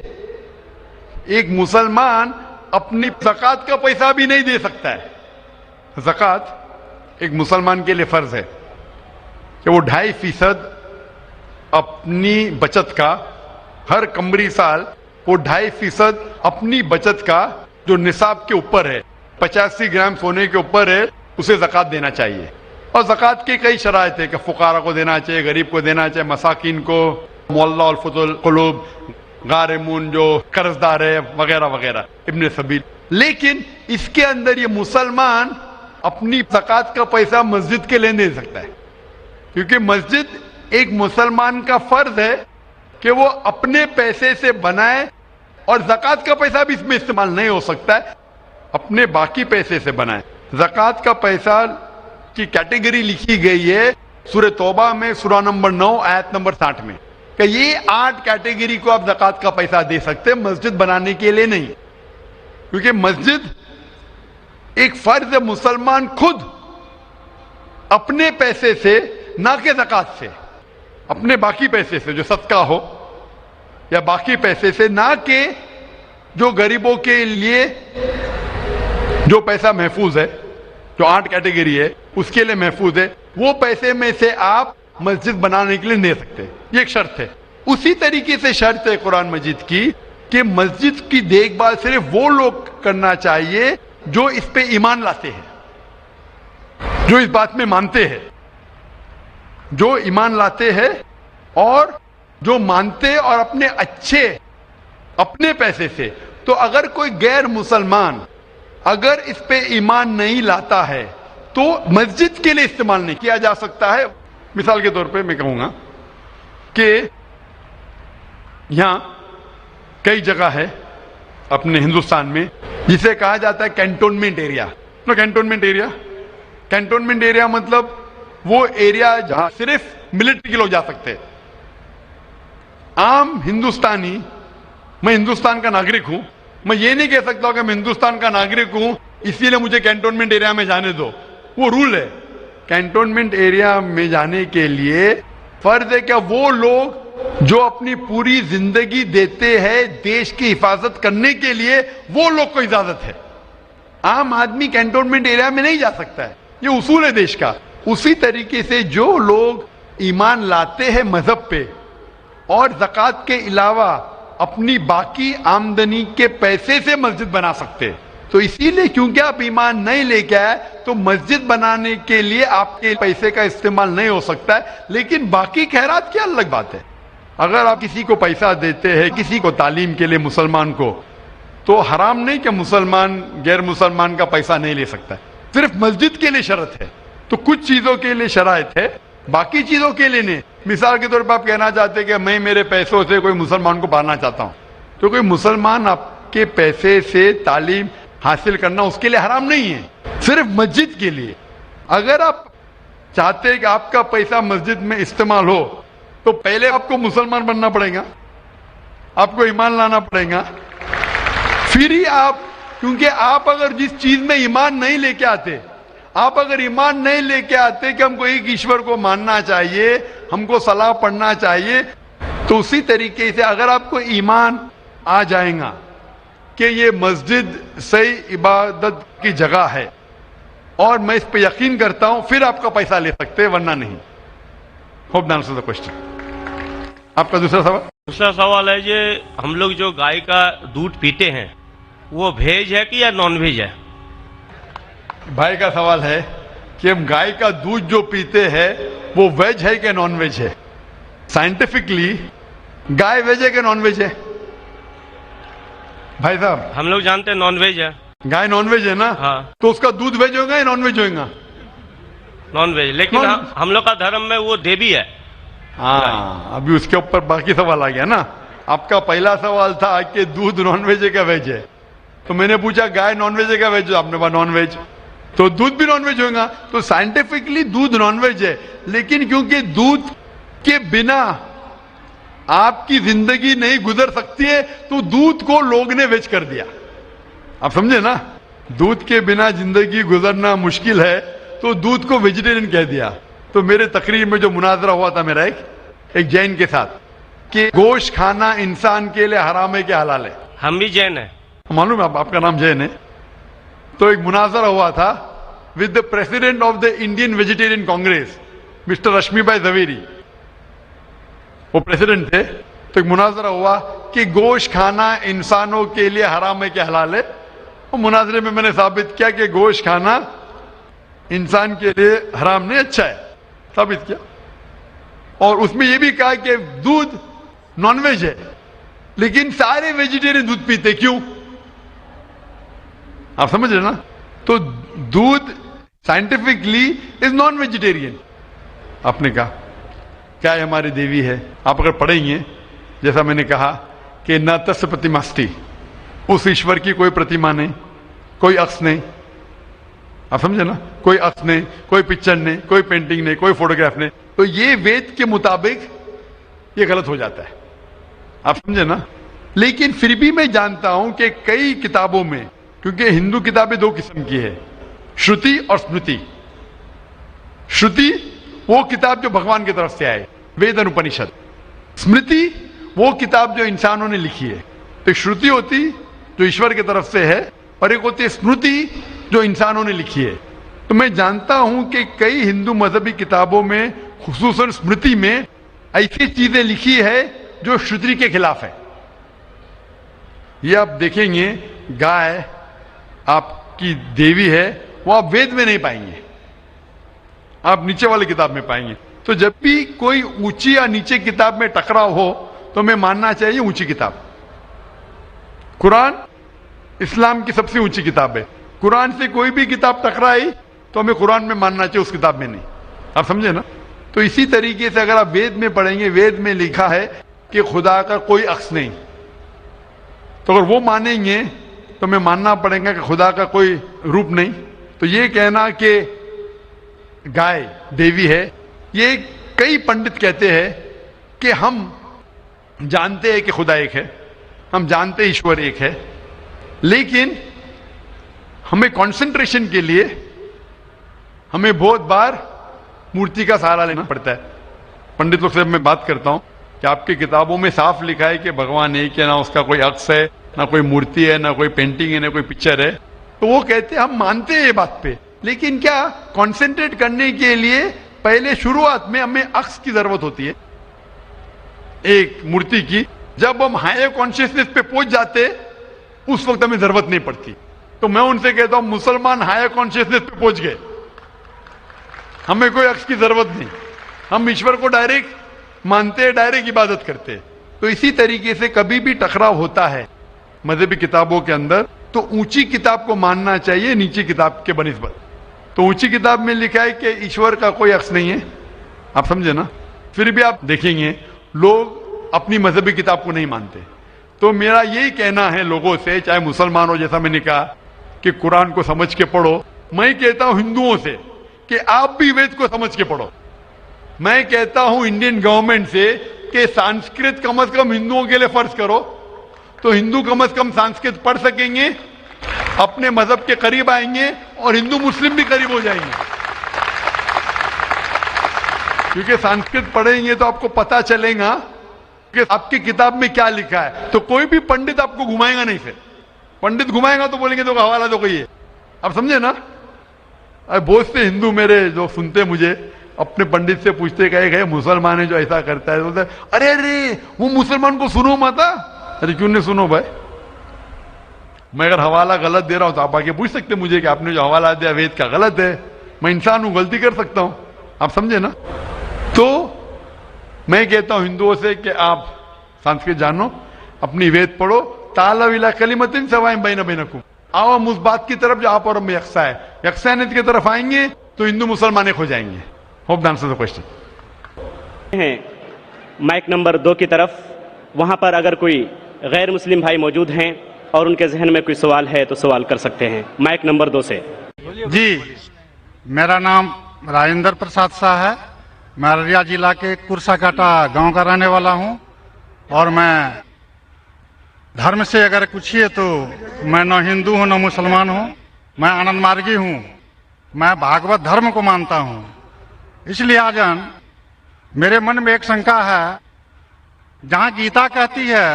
ایک مسلمان اپنی زکوٰۃ کا پیسہ بھی نہیں دے سکتا ہے. زکوٰۃ ایک مسلمان کے لیے فرض ہے کہ وہ 2.5% اپنی بچت کا, ہر قمری سال وہ 2.5% اپنی بچت کا جو نصاب کے اوپر ہے, 85 گرام سونے کے اوپر ہے, اسے زکوٰۃ دینا چاہیے. اور زکوٰۃ کی کئی شرائط ہے کہ فقراء کو دینا چاہیے, غریب کو دینا چاہیے, مساکین کو, معلّہ الفضل القلوب, غارمون جو قرض دار ہے, وغیرہ وغیرہ, ابن سبیل. لیکن اس کے اندر یہ مسلمان اپنی زکوٰۃ کا پیسہ مسجد کے لیے نہیں دے سکتا ہے, کیونکہ مسجد ایک مسلمان کا فرض ہے کہ وہ اپنے پیسے سے بنائے, اور زکوٰۃ کا پیسہ بھی اس میں استعمال نہیں ہو سکتا ہے, اپنے باقی پیسے سے بنائے. زکوٰۃ کا پیسہ کی کیٹیگری لکھی گئی ہے سورہ توبہ میں, سورہ نمبر 9 آیت نمبر 60 میں, کہ یہ 8 کیٹیگری کو آپ زکوٰۃ کا پیسہ دے سکتے, مسجد بنانے کے لیے نہیں. کیونکہ مسجد ایک فرض ہے, مسلمان خود اپنے پیسے سے, نہ کہ زکوٰۃ سے, اپنے باقی پیسے سے جو صدقہ ہو یا باقی پیسے سے, نہ کہ جو غریبوں کے لیے جو پیسہ محفوظ ہے, جو 8 کیٹیگری ہے اس کے لیے محفوظ ہے, وہ پیسے میں سے آپ مسجد بنانے کے لیے دے سکتے. یہ ایک شرط ہے. اسی طریقے سے شرط ہے قرآن مجید کی کہ مسجد کی دیکھ بھال صرف وہ لوگ کرنا چاہیے جو اس پہ ایمان لاتے ہیں, جو اس بات میں مانتے ہیں, جو ایمان لاتے ہیں اور جو مانتے اور اپنے اچھے اپنے پیسے سے. تو اگر کوئی غیر مسلمان اگر اس پہ ایمان نہیں لاتا ہے تو مسجد کے لیے استعمال نہیں کیا جا سکتا ہے. مثال کے طور پہ میں کہوں گا کہ یہاں کئی جگہ ہے اپنے ہندوستان میں جسے کہا جاتا ہے کینٹونمنٹ ایریا. کینٹونمنٹ ایریا مطلب وہ ایریا جہاں صرف ملٹری کے لوگ جا سکتے. عام ہندوستانی, میں ہندوستان کا ناگرک ہوں, میں یہ نہیں کہہ سکتا کہ میں ہندوستان کا ناگرک ہوں اسی لیے مجھے کینٹونمنٹ ایریا میں جانے دو. وہ رول ہے. کینٹونمنٹ ایریا میں جانے کے لیے فرض ہے کہ وہ لوگ جو اپنی پوری زندگی دیتے ہیں دیش کی حفاظت کرنے کے لیے, وہ لوگ کو اجازت ہے. عام آدمی کینٹونمنٹ ایریا میں نہیں جا سکتا ہے, یہ اصول ہے دیش کا. اسی طریقے سے جو لوگ ایمان لاتے ہیں مذہب پہ اور زکوٰۃ کے علاوہ اپنی باقی آمدنی کے پیسے سے مسجد بنا سکتے. تو اسی لیے کیونکہ آپ ایمان نہیں لے کے آئے تو مسجد بنانے کے لیے آپ کے پیسے کا استعمال نہیں ہو سکتا ہے. لیکن باقی خیرات کی الگ بات ہے. اگر آپ کسی کو پیسہ دیتے ہیں, کسی کو تعلیم کے لیے مسلمان کو, تو حرام نہیں کہ مسلمان غیر مسلمان کا پیسہ نہیں لے سکتا ہے. صرف مسجد کے لیے شرط ہے. تو کچھ چیزوں کے لیے شرائط ہے, باقی چیزوں کے لیے نہیں. مثال کے طور پر آپ کہنا چاہتے ہیں کہ میں میرے پیسوں سے کوئی مسلمان کو پڑھانا چاہتا ہوں, تو کوئی مسلمان آپ کے پیسے سے تعلیم حاصل کرنا اس کے لیے حرام نہیں ہے, صرف مسجد کے لیے. اگر آپ چاہتے ہیں کہ آپ کا پیسہ مسجد میں استعمال ہو تو پہلے آپ کو مسلمان بننا پڑے گا, آپ کو ایمان لانا پڑے گا, پھر ہی آپ, کیونکہ آپ اگر جس چیز میں ایمان نہیں لے کے آتے, آپ اگر ایمان نہیں لے کے آتے کہ ہم کو ایک ایشور کو ماننا چاہیے, ہم کو صلاح پڑھنا چاہیے, تو اسی طریقے سے اگر آپ کو ایمان آ جائے گا کہ یہ مسجد صحیح عبادت کی جگہ ہے اور میں اس پہ یقین کرتا ہوں, پھر آپ کا پیسہ لے سکتے, ورنہ نہیں. Hope the answer the question. آپ کا دوسرا سوال ہے کہ ہم لوگ جو گائے کا دودھ پیتے ہیں وہ ویج ہے کہ یا نان ویج ہے؟ بھائی کا سوال ہے کہ ہم گائے کا دودھ جو پیتے ہیں وہ ویج ہے کہ نان ویج ہے. سائنٹیفکلی گائے ویج ہے کہ نان ویج ہے بھائی صاحب؟ ہم لوگ جانتے ہیں نان ویج ہے. گائے نان ویج ہے نا؟ ہاں تو اس کا دودھ ویج ہوگا یا نان ویج ہوگا؟ Non veg. لیکن ہم لوگ کا دھرم میں وہ دیوی ہے. ہاں ابھی اس کے اوپر باقی سوال آ گیا نا. آپ کا پہلا سوال تھا کہ دودھ نان ویج ہے کیا ویج ہے, تو میں نے پوچھا گائے نان ویج ہے کیا ویج ہے, آپ نے کہا نان ویج, تو دودھ بھی نان ویج ہوگا. تو سائنٹیفکلی دودھ نان ویج ہے, لیکن کیونکہ دودھ کے بنا آپ کی زندگی نہیں گزر سکتی ہے تو دودھ کو لوگ نے ویج کر دیا. آپ سمجھے نا, دودھ کے بنا زندگی گزرنا مشکل ہے تو دودھ کو ویجیٹیرین کہہ دیا. تو میرے تقریر میں جو مناظرہ ہوا تھا میرا ایک جین کے ساتھ کہ گوشت کھانا انسان کے لیے حرام ہے کہ حلال ہے. ہم بھی جین ہیں. معلوم ہے آپ کا نام جین ہے. تو ایک مناظرہ ہوا تھا with the president of the Indian Vegetarian Congress mister Rashmi bhai Zaveri, وہ پریزیڈنٹ تھے. تو ایک مناظرہ ہوا کہ گوشت کھانا انسانوں کے لیے حرام ہے کہ حلال ہے. وہ مناظرے میں نے ثابت کیا کہ گوشت کھانا انسان کے لیے حرام نہیں, اچھا ہے, ثابت کیا. اور اس میں یہ بھی کہا کہ دودھ نان ویج ہے, لیکن سارے ویجیٹیرین دودھ پیتے, کیوں؟ آپ سمجھ رہے نا. تو دودھ سائنٹیفکلی از نان ویجیٹیرین. آپ نے کہا کیا ہے ہماری دیوی ہے. آپ اگر پڑھیں گے جیسا میں نے کہا کہ نہ تس پرتیماستی, اس ایشور کی کوئی پرتیما نہیں, کوئی عکس نہیں. آپ سمجھے نا, کوئی عکس نہیں, کوئی پکچر نہیں, کوئی پینٹنگ نہیں, کوئی فوٹوگراف نہیں. تو یہ وید کے مطابق یہ غلط ہو جاتا ہے. آپ سمجھے نا. لیکن پھر بھی میں جانتا ہوں کہ کئی کتابوں میں, کیونکہ ہندو کتابیں دو قسم کی ہے, شروتی اور اسمرتی. شروتی وہ کتاب جو بھگوان کی طرف سے آئے, وید انوپنشد. اسمرتی وہ کتاب جو انسانوں نے لکھی ہے. تو شروتی ہوتی جو ایشور کی طرف سے ہے, اور ایک ہوتی ہے اسمرتی جو انسانوں نے لکھی ہے. تو میں جانتا ہوں کہ کئی ہندو مذہبی کتابوں میں خصوصاً اسمرتی میں ایسی چیزیں لکھی ہے جو شروتی کے خلاف ہے. یہ آپ دیکھیں گے گائے آپ کی دیوی ہے, وہ آپ وید میں نہیں پائیں گے, آپ نیچے والی کتاب میں پائیں گے. تو جب بھی کوئی اونچی یا نیچے کتاب میں ٹکراؤ ہو تو ہمیں ماننا چاہیے اونچی کتاب. قرآن اسلام کی سب سے اونچی کتاب ہے. قرآن سے کوئی بھی کتاب ٹکرائی تو ہمیں قرآن میں ماننا چاہیے, اس کتاب میں نہیں. آپ سمجھے نا. تو اسی طریقے سے اگر آپ وید میں پڑھیں گے, وید میں لکھا ہے کہ خدا کا کوئی عکس نہیں, تو اگر وہ مانیں گے تو ہمیں ماننا پڑے گا کہ خدا کا کوئی روپ نہیں. تو یہ کہنا کہ گائے دیوی ہے, یہ کئی پنڈت کہتے ہیں کہ ہم جانتے ہیں کہ خدا ایک ہے, ہم جانتے ایشور ایک ہے, لیکن ہمیں کنسنٹریشن کے لیے ہمیں بہت بار مورتی کا سہارا لینا پڑتا ہے. پنڈت لوگ سے میں بات کرتا ہوں کہ آپ کی کتابوں میں صاف لکھا ہے کہ بھگوان ایک ہے, نہ اس کا کوئی عکس ہے, نہ کوئی مورتی ہے, نہ کوئی پینٹنگ ہے, نہ کوئی پکچر ہے. تو وہ کہتے ہیں ہم مانتے ہیں یہ بات پہ, لیکن کیا کنسنٹریٹ کرنے کے لیے پہلے شروعات میں ہمیں عکس کی ضرورت ہوتی ہے, ایک مورتی کی. جب ہم ہائر کانشیسنیس پہ پہنچ جاتے اس وقت ہمیں ضرورت نہیں پڑتی. تو میں ان سے کہتا ہوں مسلمان ہائر کانشیسنیس پہ پہنچ گئے, ہمیں کوئی عکس کی ضرورت نہیں, ہم ایشور کو ڈائریکٹ مانتے, ڈائریکٹ عبادت کرتے. تو اسی طریقے سے کبھی بھی ٹکراؤ ہوتا ہے مذہبی کتابوں کے اندر تو اونچی کتاب کو ماننا چاہیے نیچی کتاب کے بنسبت. تو اونچی کتاب میں لکھا ہے کہ ایشور کا کوئی عکس نہیں ہے, آپ سمجھے نا. پھر بھی آپ دیکھیں گے لوگ اپنی مذہبی کتاب کو نہیں مانتے. تو میرا یہی کہنا ہے لوگوں سے, چاہے مسلمان ہو, جیسا میں نے کہا کہ قرآن کو سمجھ کے پڑھو. میں کہتا ہوں ہندوؤں سے کہ آپ بھی وید کو سمجھ کے پڑھو. میں کہتا ہوں انڈین گورنمنٹ سے کہ سانسکرت کم از کم ہندوؤں کے لیے فرض کرو, تو ہندو کم از کم سانسکرت پڑھ سکیں گے, اپنے مذہب کے قریب آئیں گے, اور ہندو مسلم بھی قریب ہو جائیں گے. کیونکہ سانسکرت پڑھیں گے تو آپ کو پتا چلے گا کہ آپ کی کتاب میں کیا لکھا ہے. تو کوئی بھی پنڈت آپ کو گھمائے گا نہیں. پھر پنڈت گھمائے گا تو بولیں گے تو حوالہ دو کوئی ہے. آپ سمجھے نا. بہت سے ہندو میرے جو سنتے مجھے اپنے پنڈت سے پوچھتے کہ مسلمان ہے جو ایسا کرتا ہے, بولتے ارے ارے وہ مسلمان کو سنو مت. ارے کیوں نہیں سنو بھائی, میں اگر حوالہ غلط دے رہا ہوں تو آپ آگے پوچھ سکتے مجھے کہ آپ نے جو حوالہ دیا وید کا غلط ہے, میں انسان ہوں, غلطی کر سکتا ہوں, آپ سمجھے نا. تو میں کہتا ہوں ہندوؤں سے کہ آپ سنسکرت جانو, اپنی وید پڑھو, تعالوا الی کلمۃ سواء بین بینکم, آؤ ہم اس بات کی طرف جو آپ اور ہم یکساں ہے, یکسانیت کی طرف آئیں گے تو ہندو مسلمان ایک ہو جائیں گے. Hope the answer the question. ہیں مائک نمبر 2 کی طرف, وہاں پر اگر کوئی غیر مسلم بھائی موجود ہیں اور ان کے ذہن میں کوئی سوال ہے تو سوال کر سکتے ہیں. مائک نمبر 2 سے. جی, میرا نام راجندر پرساد شاہ ہے. میں ارریہ ضلع کے کرسا کاٹا گاؤں کا رہنے والا ہوں, اور میں دھرم سے اگر پوچھیے تو میں نہ ہندو ہوں نہ مسلمان ہوں, میں آنند مارگی ہوں. میں بھاگوت دھرم کو مانتا ہوں. اس لحاظاً میرے من میں ایک شنکا ہے, جہاں گیتا کہتی ہے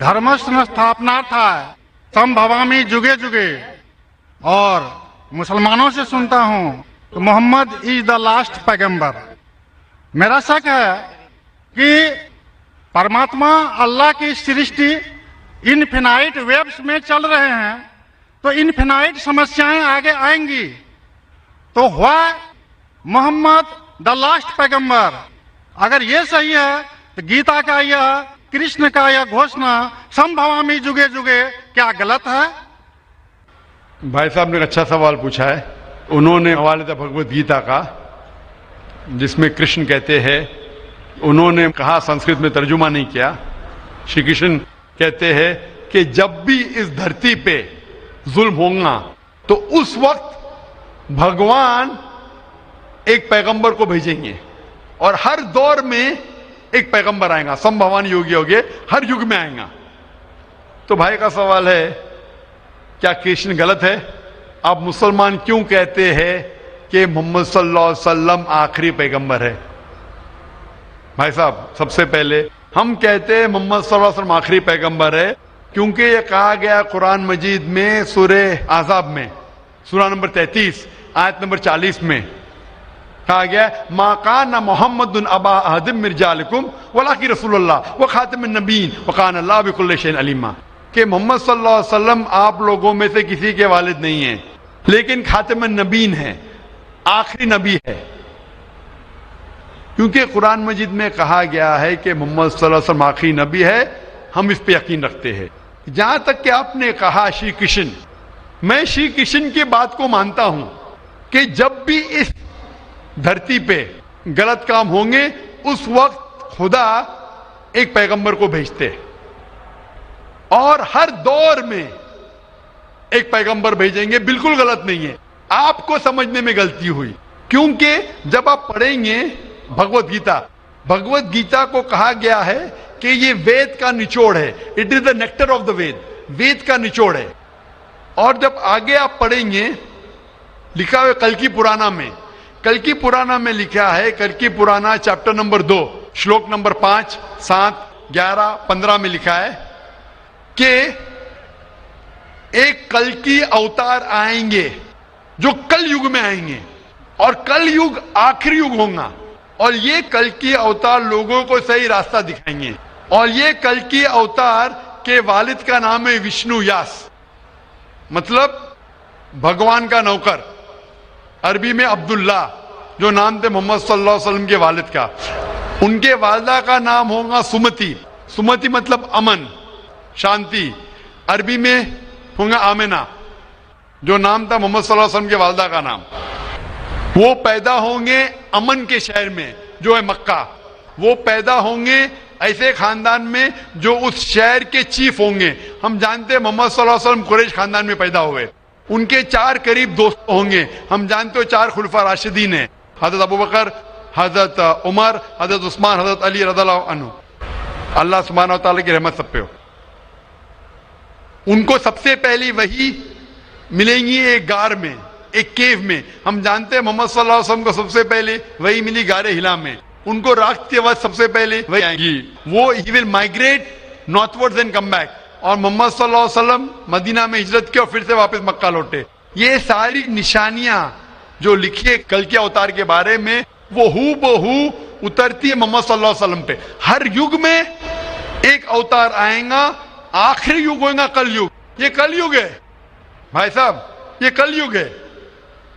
دھرم سنستھاپنارتھائے سمبھوامی جگے جگے, اور مسلمانوں سے سنتا ہوں تو محمد از دا لاسٹ پیغمبر. میرا شک ہے کہ پرماتما اللہ کی سرشٹی انفینائٹ ویبس میں چل رہے ہیں, تو انفینائٹ سمسیایں آگے آئیں گی, تو ہوا محمد دا لاسٹ پیغمبر. اگر یہ صحیح ہے تو گیتا کا یہ کرشن کا یہ گھوشنا سمبھوامی جگے جگے کیا غلط ہے؟ بھائی صاحب نے ایک اچھا سوال پوچھا ہے. انہوں نے حوالے تھا بھگوت گیتا کا, جس میں کرشن کہتے ہیں, انہوں نے کہا سنسکرت میں ترجمہ نہیں کیا. شری کرشن کہتے ہیں کہ جب بھی اس دھرتی پہ ظلم ہوگا تو اس وقت بھگوان ایک پیغمبر کو بھیجیں گے, اور ہر دور میں ایک پیغمبر آئے گا, سمبھوان یوگی ہوگے, ہر یگ میں آئے گا. تو بھائی کا سوال ہے کیا کرشن غلط ہے؟ آپ مسلمان کیوں کہتے ہیں کہ محمد صلی اللہ علیہ وسلم آخری پیغمبر ہے؟ بھائی صاحب, سب سے پہلے ہم کہتے ہیں محمد صلی اللہ علیہ وسلم آخری پیغمبر ہے کیونکہ یہ کہا گیا قرآن مجید میں سورہ احزاب میں, سورہ نمبر 33 آیت نمبر 40 میں کہا گیا ما کان محمد ابا احد من رجالکم ولکن رسول اللہ وخاتم النبیین وکان اللہ بکل شیء علیما, کہ محمد صلی اللہ علیہ وسلم آپ لوگوں میں سے کسی کے والد نہیں ہیں, لیکن خاتم النبیین ہیں, آخری نبی ہے. کیونکہ قرآن مجید میں کہا گیا ہے کہ محمد صلی اللہ علیہ وسلم آخری نبی ہے, ہم اس پہ یقین رکھتے ہیں. جہاں تک کہ آپ نے کہا شری کرشن, میں شری کرشن کی بات کو مانتا ہوں کہ جب بھی اس دھرتی پہ غلط کام ہوں گے اس وقت خدا ایک پیغمبر کو بھیجتے, اور ہر دور میں ایک پیغمبر بھیجیں گے. بالکل غلط نہیں ہے, آپ کو سمجھنے میں غلطی ہوئی, کیونکہ جب آپ پڑھیں گے بھگوت گیتا, بھگوت گیتا کو کہا گیا ہے کہ یہ وید کا نچوڑ ہے, it is the nectar of the Veda, Veda کا نچوڑ ہے. اور جب آگے آپ پڑھیں گے لکھا ہوا کلکی پرانا میں, کلکی پرانا میں لکھا ہے, کلکی پرانا چیپٹر نمبر 2 شلوک نمبر 5, 7, 11, 15 میں لکھا ہے کہ ایک کلکی اوتار آئیں گے جو کل یگ میں آئیں گے, اور کل یگ آخری یگ ہوگا, اور یہ کلکی اوتار لوگوں کو صحیح راستہ دکھائیں گے. اور یہ کلکی اوتار کے والد کا نام ہے وشنو یاس, مطلب بھگوان کا نوکر, عربی میں عبداللہ, جو نام تھے محمد صلی اللہ علیہ وسلم کے والد کا. ان کے والدہ کا نام ہوگا سمتی, سمتی مطلب امن, شانتی, عربی میں ہوگا آمنہ, جو نام تھا محمد صلی اللہ علیہ وسلم کے والدہ کا نام. وہ پیدا ہوں گے امن کے شہر میں جو ہے مکہ, وہ پیدا ہوں گے ایسے خاندان میں جو اس شہر کے چیف ہوں گے. ہم جانتے ہیں محمد صلی اللہ علیہ وسلم قریش خاندان میں پیدا ہوئے, ان کے 4 قریب دوست ہوں گے. ہم جانتے ہو 4 خلفاء راشدین ہیں, حضرت ابوبکر, حضرت عمر, حضرت عثمان, حضرت علی رضی اللہ عنہ. اللہ سبحانہ و تعالیٰ کی رحمت سب پہ ہو. ان کو سب سے پہلی وحی ملیں گی ایک غار میں, ایک کیو میں. ہم جانتے ہیں محمد صلی اللہ علیہ وسلم کو سب سے پہلے وحی ملی غار ہرا میں. ان کو رات کے وقت سب سے پہلے وحی آئے گی. وہ he will migrate northwards and come back. اور محمد صلی اللہ علیہ وسلم مدینہ میں ہجرت کی اور پھر سے واپس مکہ لوٹے. یہ ساری نشانیاں جو لکھی کل کے اوتار کے بارے میں وہ ہو بہو اترتی ہے محمد صلی اللہ علیہ وسلم پہ. ہر یگ میں ایک اوتار آئے گا, آخری یگ ہوگا کل یگ. یہ کل یگ ہے بھائی صاحب, یہ کل یگ ہے.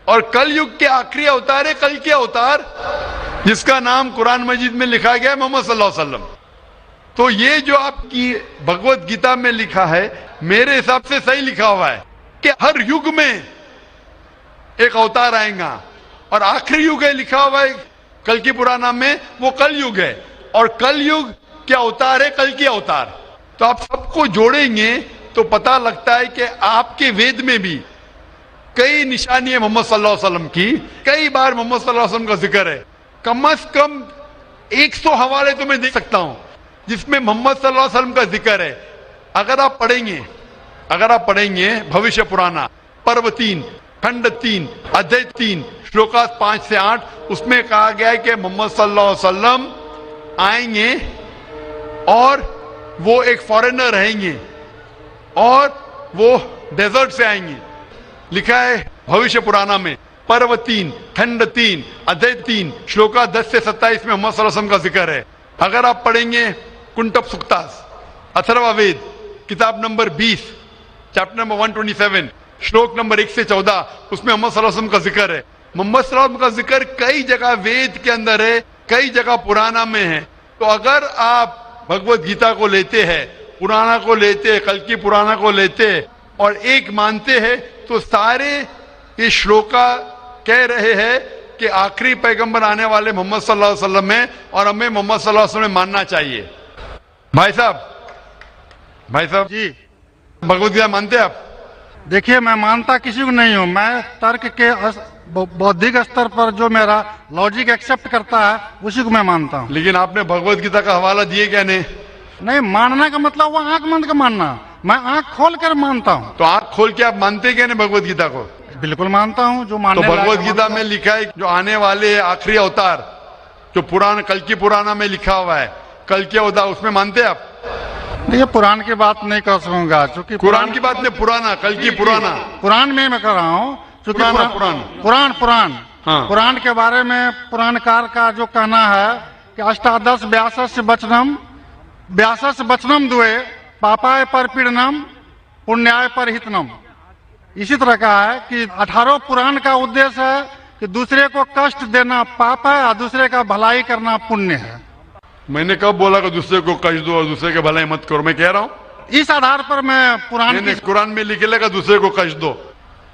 اور کل یگ کے آخری اوتار ہے کل کے اوتار، جس کا نام قرآن مجید میں لکھا گیا ہے محمد صلی اللہ علیہ وسلم. تو یہ جو آپ کی بھگوت گیتا میں لکھا ہے میرے حساب سے صحیح لکھا ہوا ہے کہ ہر یگ میں ایک اوتار آئے گا، اور آخری یگ ہے لکھا ہوا ہے کل کی پرانا میں، وہ کل یگ ہے، اور کل یگ کیا اوتار ہے کل کی اوتار. تو آپ سب کو جوڑیں گے تو پتہ لگتا ہے کہ آپ کے وید میں بھی کئی نشانی ہے محمد صلی اللہ علیہ وسلم کی، کئی بار محمد صلی اللہ علیہ وسلم کا ذکر ہے. کم از کم 100 حوالے تو میں دے سکتا ہوں جس میں محمد صلی اللہ علیہ وسلم کا ذکر ہے. اگر آپ پڑھیں گے بھوشیہ پرانا پرو 3 کھنڈ 3 ادھیے 3 شلوکاس 5 سے 8، اس میں کہا گیا ہے کہ محمد صلی اللہ علیہ وسلم آئیں گے اور وہ ایک فارینر رہیں گے اور وہ ڈیزرٹ سے آئیں گے. لکھا ہے بھوشیہ پرانا میں پرو 3 کھنڈ 3 ادھیے 3 شلوکا 10 سے 27 میں محمد صلی اللہ علیہ وسلم کا ذکر ہے. اگر آپ پڑھیں گے کنٹپ سکتاس اتھروا وید کتاب نمبر 20 چیپٹر نمبر 127 شلوک نمبر 1 سے 14، اس میں محمد صلی اللہ علیہ وسلم کا ذکر ہے. محمد صلی اللہ علیہ وسلم کا ذکر کئی جگہ وید کے اندر ہے، کئی جگہ پرانا میں ہے. تو اگر آپ بھگوت گیتا کو لیتے ہیں، پرانا کو لیتے، کل کی پرانا کو لیتے اور ایک مانتے ہیں، تو سارے یہ شلوکا کہہ رہے ہیں کہ آخری پیغمبر آنے والے محمد صلی اللہ علیہ وسلم ہیں اور ہمیں محمد صلی اللہ علیہ وسلم ماننا چاہیے. بھائی صاحب جی بھگوت گیتا مانتے ہیں آپ؟ دیکھیے، میں مانتا کسی کو نہیں ہوں. میں ترک کے بودھک استر پر جو میرا لاجک ایکسپٹ کرتا ہے اسی کو میں مانتا ہوں. لیکن آپ نے بھگوت گیتا کا حوالہ دیے کیا نہیں؟ نہیں، ماننا کا مطلب وہ آنکھ بند کا ماننا، میں آنکھ کھول کر مانتا ہوں. تو آنکھ کھول کے آپ مانتے کیا نہیں بھگوت گیتا کو؟ بالکل مانتا ہوں. جو تو ماننے لائق بھگوت گیتا مانتا میں لکھا ہے جو آنے والے آخری اوتار جو کل کی پرانا میں لکھا ہوا ہے کل کے اوتار، اس میں مانتے آپ؟ ہوں. یہ قرآن کی بات نہیں کر سکوں گا چونکہ قرآن کی بات نہیں، پرانا کل کی پرانا قرآن میں کر رہا ہوں چونکہ قرآن. ہاں. قرآن کے بارے میں پران کار کا جو کہنا ہے کہ اشٹادش 82 بچنم دوئے پاپائے پر پیڑنم پنیائے پر ہتنم. اسی طرح کا ہے کہ 18 پران کا ادیش ہے کہ دوسرے کو کشٹ دینا پاپ ہے اور دوسرے کا بھلائی کرنا پنیہ ہے. میں نے کب بولا کہ دوسرے کو کشٹ دو اور دوسرے کے بھلائی مت کرو؟ میں کہہ رہا ہوں اس آدھار پر میں قرآن میں لکھے لگا دوسرے کو کشٹ دو،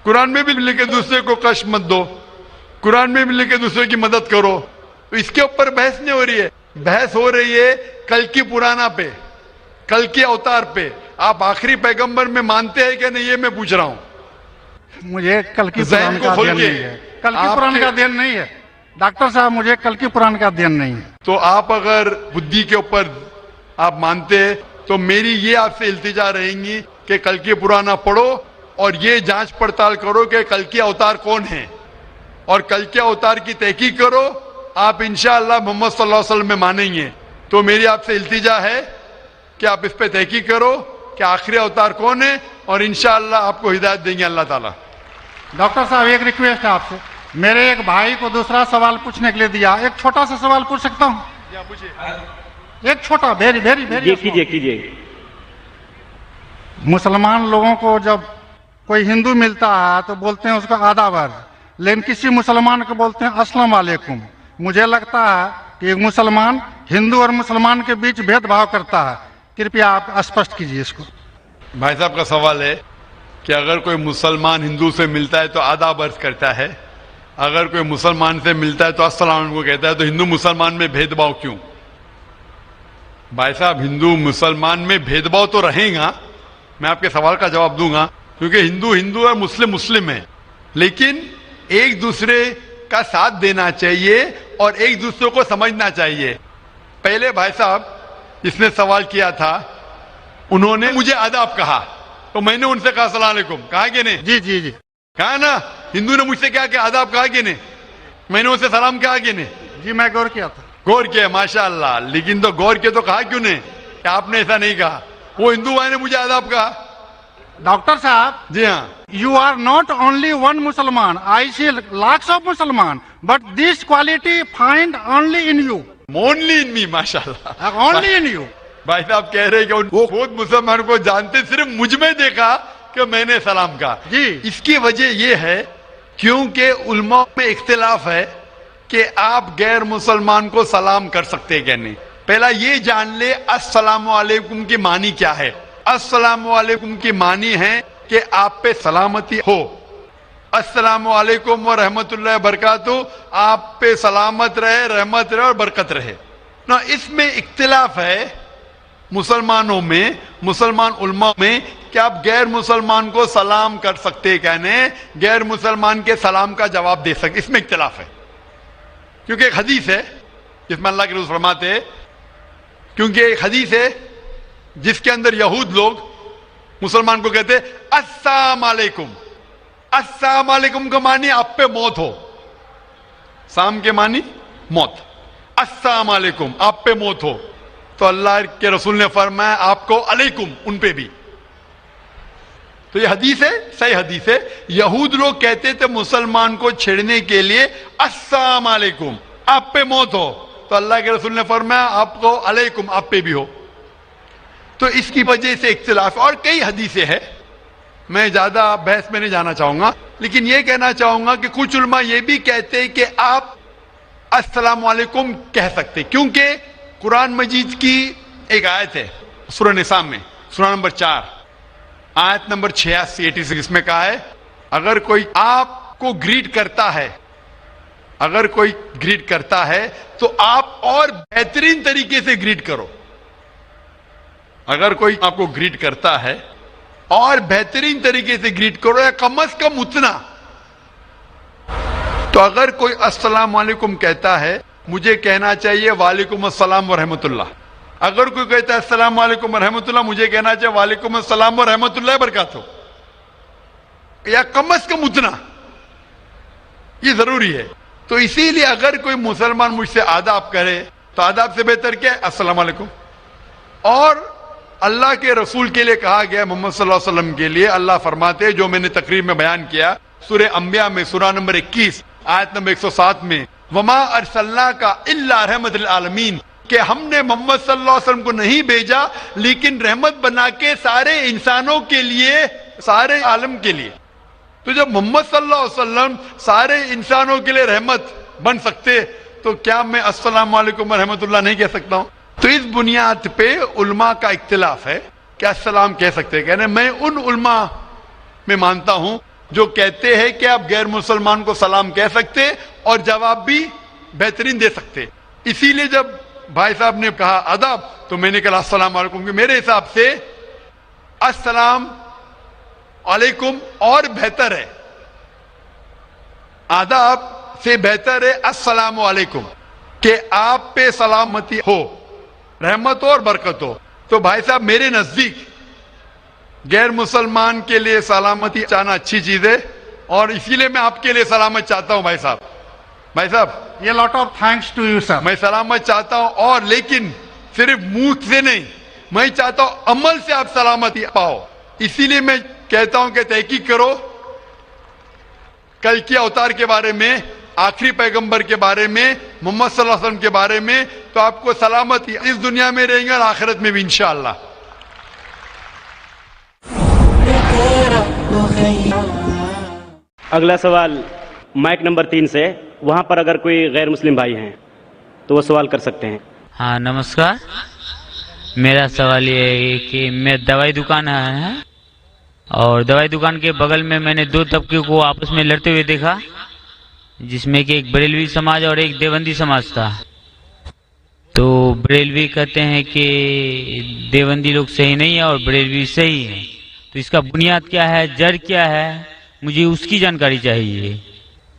قرآن میں بھی لکھے دوسرے کو کشٹ مت دو، قرآن میں بھی لکھے دوسرے کی مدد کرو. تو اس کے اوپر بحث نہیں ہو رہی ہے، بحث ہو رہی ہے کل کی پرانا پہ، کل کے اوتار پہ. آپ آخری پیغمبر میں مانتے ہیں کہ نہیں یہ میں پوچھ رہا ہوں. مجھے کل کی ذہن پران کو کا کھول دھیان کے نہیں ہے. کل کی پران کا دھیان نہیں ہے ڈاکٹر صاحب، مجھے کل کی پران کا دھیان نہیں ہے. تو آپ اگر بدھی کے اوپر آپ مانتے ہیں تو میری یہ آپ سے التجا رہیں گی کہ کل کی پرانا پڑھو اور یہ جانچ پڑتال کرو کہ کل کے اوتار کون ہیں اور کل کے اوتار کی تحقیق کرو. آپ انشاءاللہ محمد صلی اللہ علیہ وسلم میں مانیں گے. تو میری آپ سے التجا ہے کہ آپ اس پہ تحقیق کرو کہ آخری اوتار کون ہے اور انشاءاللہ آپ کو ہدایت دیں گے اللہ تعالیٰ. ڈاکٹر صاحب ایک ریکویسٹ ہے آپ سے، میرے ایک بھائی کو دوسرا سوال پوچھنے کے لیے دیا، ایک چھوٹا سا سوال پوچھ سکتا ہوں؟ ایک چھوٹا جی کیجیے. مسلمان لوگوں کو جب کوئی ہندو ملتا ہے تو بولتے ہیں اس کا آداب ہے، لیکن کسی مسلمان کو بولتے ہیں السلام علیکم. مجھے لگتا ہے کہ ایک مسلمان ہندو اور مسلمان کے بیچ بھید بھاؤ کرتا ہے. کرپیا آپ اسپشٹ کیجیے اس کو. بھائی صاحب کا سوال ہے کہ اگر کوئی مسلمان ہندو سے ملتا ہے تو آداب عرض کرتا ہے، اگر کوئی مسلمان سے ملتا ہے تو السلام علیکم کہتا ہے، تو ہندو مسلمان میں بھید بھاؤ کیوں؟ بھائی صاحب ہندو مسلمان میں بھید بھاؤ تو رہے گا، میں آپ کے سوال کا جواب دوں گا، کیونکہ ہندو ہندو ہے، مسلم مسلم ہے، لیکن ایک دوسرے کا ساتھ دینا چاہیے اور ایک دوسرے کو سمجھنا چاہیے. پہلے بھائی صاحب جس نے سوال کیا تھا انہوں نے مجھے آداب کہا تو میں نے ان سے کہا السلام علیکم، کہا کہ نہیں؟ جی کہا نا. ہندو نے مجھ سے کیا کہ آداب کہا کہ نہیں؟ میں نے ان سے سلام کہا کہ نہیں؟ جی میں غور کیا تھا. غور کیا، ماشاء اللہ. لیکن تو غور کیا تو کہا کیوں نہیں کہ آپ نے ایسا نہیں کہا؟ وہ ہندو بھائی نے مجھے آداب کہا. ڈاکٹر صاحب جی ہاں، you are not only one Musliman. I see lakhs of Musliman, but this quality find only in you. only in me, ماشاء اللہ. Only in you. بھائی صاحب کہہ رہے کہ وہ خود مسلمان کو جانتے، صرف مجھ میں دیکھا کہ میں نے سلام کہا. جی. اس کی وجہ یہ ہے کیونکہ علماء میں اختلاف ہے کہ آپ غیر مسلمان کو سلام کر سکتے کہ نہیں. پہلا یہ جان لے السلام علیکم کی معنی کیا ہے. السلام علیکم کی معنی ہے کہ آپ پہ سلامتی ہو. السلام علیکم ورحمۃ اللہ وبرکاتہ, آپ پہ سلامت رہے, رحمت رہے اور برکت رہے. نا اس میں اختلاف ہے مسلمانوں میں, مسلمان علماء میں, کہ آپ غیر مسلمان کو سلام کر سکتے کہنے, غیر مسلمان کے سلام کا جواب دے سکتے, اس میں اختلاف ہے. کیونکہ ایک حدیث ہے جس میں اللہ کے رسول فرماتے ہیں, کیونکہ ایک حدیث ہے جس کے اندر یہود لوگ مسلمان کو کہتے السلام علیکم. السلام علیکم کا معنی آپ پہ موت ہو, سام کے معنی موت, السلام علیکم آپ پہ موت ہو. تو اللہ کے رسول نے فرمایا آپ کو علیکم ان پہ بھی. تو یہ حدیث ہے, صحیح حدیث ہے. یہود لوگ کہتے تھے مسلمان کو چھیڑنے کے لیے السلام علیکم آپ پہ موت ہو, تو اللہ کے رسول نے فرمایا آپ کو علیکم آپ پہ بھی ہو. تو اس کی وجہ سے اختلاف, اور کئی حدیثیں ہیں, میں زیادہ بحث میں نہیں جانا چاہوں گا, لیکن یہ کہنا چاہوں گا کہ کچھ علماء یہ بھی کہتے ہیں کہ آپ السلام علیکم کہہ سکتے, کیونکہ قرآن مجید کی ایک آیت ہے سورہ نساء میں, سورہ نمبر 4 آیت نمبر 86 اس میں کہا ہے اگر کوئی آپ کو گریٹ کرتا ہے, اگر کوئی گریٹ کرتا ہے تو آپ اور بہترین طریقے سے گریٹ کرو. اگر کوئی آپ کو گریٹ کرتا ہے اور بہترین طریقے سے گریٹ کرو, یا کم از کم اتنا. تو اگر کوئی السلام علیکم کہتا ہے مجھے کہنا چاہیے وعلیکم السلام ورحمۃ اللہ. اگر کوئی کہتا ہے السلام علیکم ورحمۃ اللہ, مجھے کہنا چاہیے وعلیکم السلام ورحمۃ اللہ وبرکاتہ, یا کم از کم اتنا, یہ ضروری ہے. تو اسی لیے اگر کوئی مسلمان مجھ سے آداب کرے تو آداب سے بہتر کیا ہے السلام علیکم. اور اللہ کے رسول کے لیے کہا گیا محمد صلی اللہ علیہ وسلم کے لیے, اللہ فرماتے جو میں نے تقریر میں بیان کیا سورہ انبیاء میں سورہ نمبر 21 آیت نمبر 107 میں, وما ارسلناک الا رحمت للعالمین, کہ ہم نے محمد صلی اللہ علیہ وسلم کو نہیں بھیجا لیکن رحمت بنا کے سارے انسانوں کے لیے, سارے عالم کے لیے. تو جب محمد صلی اللہ علیہ وسلم سارے انسانوں کے لیے رحمت بن سکتے تو کیا میں السلام علیکم ورحمۃ اللہ نہیں کہہ سکتا ہوں؟ تو اس بنیاد پہ علماء کا اختلاف ہے کہ السلام کہہ سکتے. کہنے میں ان علماء میں مانتا ہوں جو کہتے ہیں کہ آپ غیر مسلمان کو سلام کہہ سکتے اور جواب بھی بہترین دے سکتے. اسی لیے جب بھائی صاحب نے کہا آداب تو میں نے کہا السلام علیکم, کہ میرے حساب سے السلام علیکم اور بہتر ہے, آداب سے بہتر ہے السلام علیکم, کہ آپ پہ سلامتی ہو, رحمت ہو اور برکت ہو. تو بھائی صاحب میرے نزدیک غیر مسلمان کے لیے سلامتی چاہنا اچھی چیز ہے, اور اسی لیے میں آپ کے لیے سلامت چاہتا ہوں بھائی صاحب. بھائی صاحب یہ lot of thanks to you sir. میں سلامت چاہتا ہوں, اور لیکن صرف منہ سے نہیں, میں چاہتا ہوں عمل سے آپ سلامتی پاؤ. اسی لیے میں کہتا ہوں کہ تحقیق کرو کل کے اوتار کے بارے میں, آخری پیغمبر کے بارے میں, محمد صلی اللہ علیہ وسلم کے بارے میں, تو آپ کو سلامتی اس دنیا میں رہیں گے اور آخرت میں بھی انشاءاللہ. اگلا سوال مائک نمبر 3 سے, وہاں پر اگر کوئی غیر مسلم بھائی ہیں تو وہ سوال کر سکتے ہیں. ہاں نمسکار, میرا سوال یہ ہے کہ میں دوائی دکان ہے اور دوائی دکان کے بغل میں نے 2 طبقے کو آپس میں لڑتے ہوئے دیکھا, جس میں کہ ایک بریلوی سماج اور ایک دیوبندی سماج تھا. تو بریلوی کہتے ہیں کہ دیوبندی لوگ صحیح نہیں ہے اور بریلوی صحیح ہے, تو اس کا بنیاد کیا ہے, جڑ کیا ہے, مجھے اس کی جانکاری چاہیے.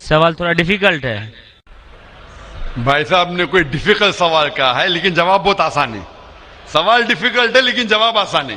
سوال تھوڑا ڈیفیکلٹ ہے. بھائی صاحب نے کوئی ڈیفیکلٹ سوال کہا ہے لیکن جواب بہت آسان ہے. سوال ڈیفیکلٹ ہے لیکن جواب آسان ہے,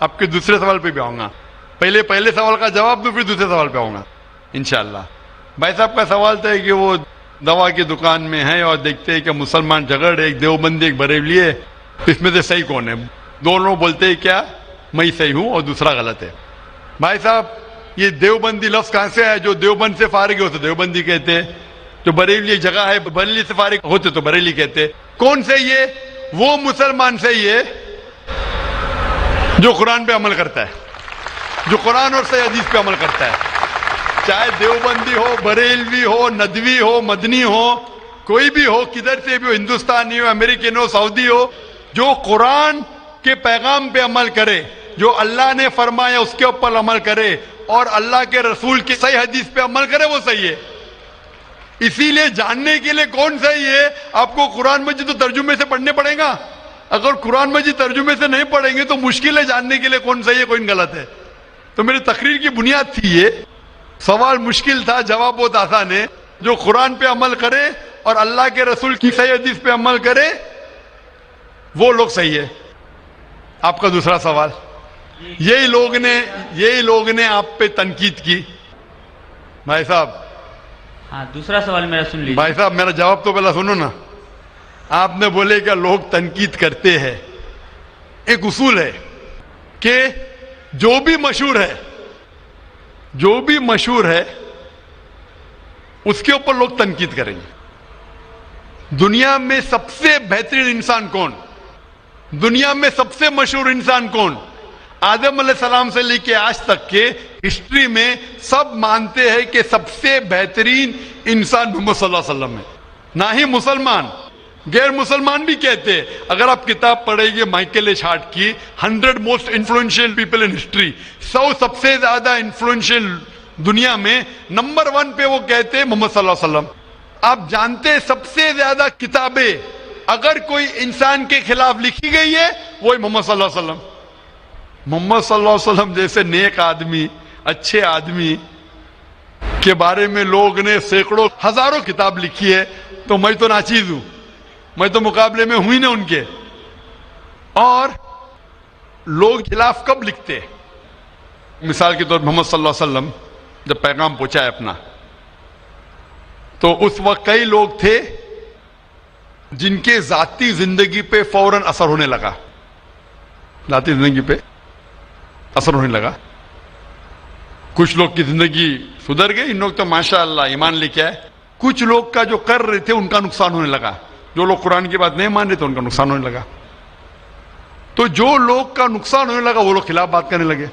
آپ کے دوسرے سوال پہ بھی آؤں گا. پہلے سوال کا جواب دوں پھر دوسرے سوال پہ آؤں گا انشاءاللہ. بھائی صاحب کا سوال تھا کہ وہ دوا کی دکان میں ہے اور دیکھتے ہیں کہ مسلمان جھگڑ, ایک دیوبندی ایک بریلوی ہے, اس میں سے صحیح کون ہے؟ دونوں بولتے ہیں کیا میں صحیح ہوں اور دوسرا غلط ہے. بھائی صاحب یہ دیوبندی لفظ کہاں سے ہے؟ جو دیوبند سے فارغ ہوتے دیوبندی کہتے ہیں, جو بریلی جگہ ہے بریلی سے فارغ ہوتے تو بریلی کہتے. کون سے یہ؟ وہ مسلمان سے یہ جو قرآن پہ عمل کرتا ہے, جو قرآن اور صحیح حدیث پہ عمل کرتا ہے, چاہے دیوبندی ہو, بریلوی ہو, ندوی ہو, مدنی ہو, کوئی بھی ہو, کدھر سے بھی ہو, ہندوستانی ہو, امریکن ہو, سعودی ہو, جو قرآن کے پیغام پہ عمل کرے, جو اللہ نے فرمایا اس کے اوپر عمل کرے, اور اللہ کے رسول کی صحیح حدیث پہ عمل کرے, وہ صحیح ہے. اسی لیے جاننے کے لیے کون صحیح ہے, آپ کو قرآن مجید تو ترجمے سے پڑھنے پڑے گا. اگر قرآن مجید ترجمے سے نہیں پڑھیں گے تو مشکل ہے جاننے کے لیے کون صحیح ہے کون غلط ہے. تو میری تقریر کی بنیاد تھی یہ. سوال مشکل تھا, جواب بہت آسان ہے. جو قرآن پہ عمل کرے اور اللہ کے رسول کی صحیح حدیث پہ عمل کرے وہ لوگ صحیح ہے. آپ کا دوسرا سوال, یہی لوگ نے آپ پہ تنقید کی. بھائی صاحب, ہاں دوسرا سوال میرا سن لیجیے. بھائی صاحب میرا جواب تو پہلا سنو نا. آپ نے بولے کہ لوگ تنقید کرتے ہیں. ایک اصول ہے کہ جو بھی مشہور ہے اس کے اوپر لوگ تنقید کریں گے. دنیا میں سب سے بہترین انسان کون, دنیا میں سب سے مشہور انسان کون؟ آدم علیہ السلام سے لے کے آج تک کے ہسٹری میں سب مانتے ہیں کہ سب سے بہترین انسان محمد صلی اللہ علیہ وسلم ہے. نہ ہی مسلمان, غیر مسلمان بھی کہتے ہیں. اگر آپ کتاب پڑھیں گے مائیکل ایچ ہارٹ کی 100 most influential people in history, 100 سب سے زیادہ انفلوئنشیل دنیا میں, نمبر 1 پہ وہ کہتے ہیں محمد صلی اللہ علیہ وسلم. آپ جانتے ہیں سب سے زیادہ کتابیں اگر کوئی انسان کے خلاف لکھی گئی ہے وہی محمد صلی اللہ علیہ وسلم. محمد صلی اللہ علیہ وسلم جیسے نیک آدمی, اچھے آدمی کے بارے میں لوگ نے سینکڑوں ہزاروں کتاب لکھی ہے. تو میں تو ناچیز ہوں, میں تو مقابلے میں ہوں ہی نا ان کے. اور لوگ خلاف کب لکھتے؟ مثال کے طور پر محمد صلی اللہ علیہ وسلم جب پیغام پہنچا ہے اپنا, تو اس وقت کئی لوگ تھے جن کے ذاتی زندگی پہ فوراً اثر ہونے لگا. ذاتی زندگی پہ اثر ہونے لگا. کچھ لوگ کی زندگی سدھر گئی, ان لوگ تو ماشاءاللہ ایمان لے کے آئے. کچھ لوگ کا جو کر رہے تھے ان کا نقصان ہونے لگا. جو لوگ قرآن کی بات نہیں مان رہے تھے ان کا نقصان ہونے لگا. تو جو لوگ کا نقصان ہونے لگا وہ لوگ خلاف بات کرنے لگے.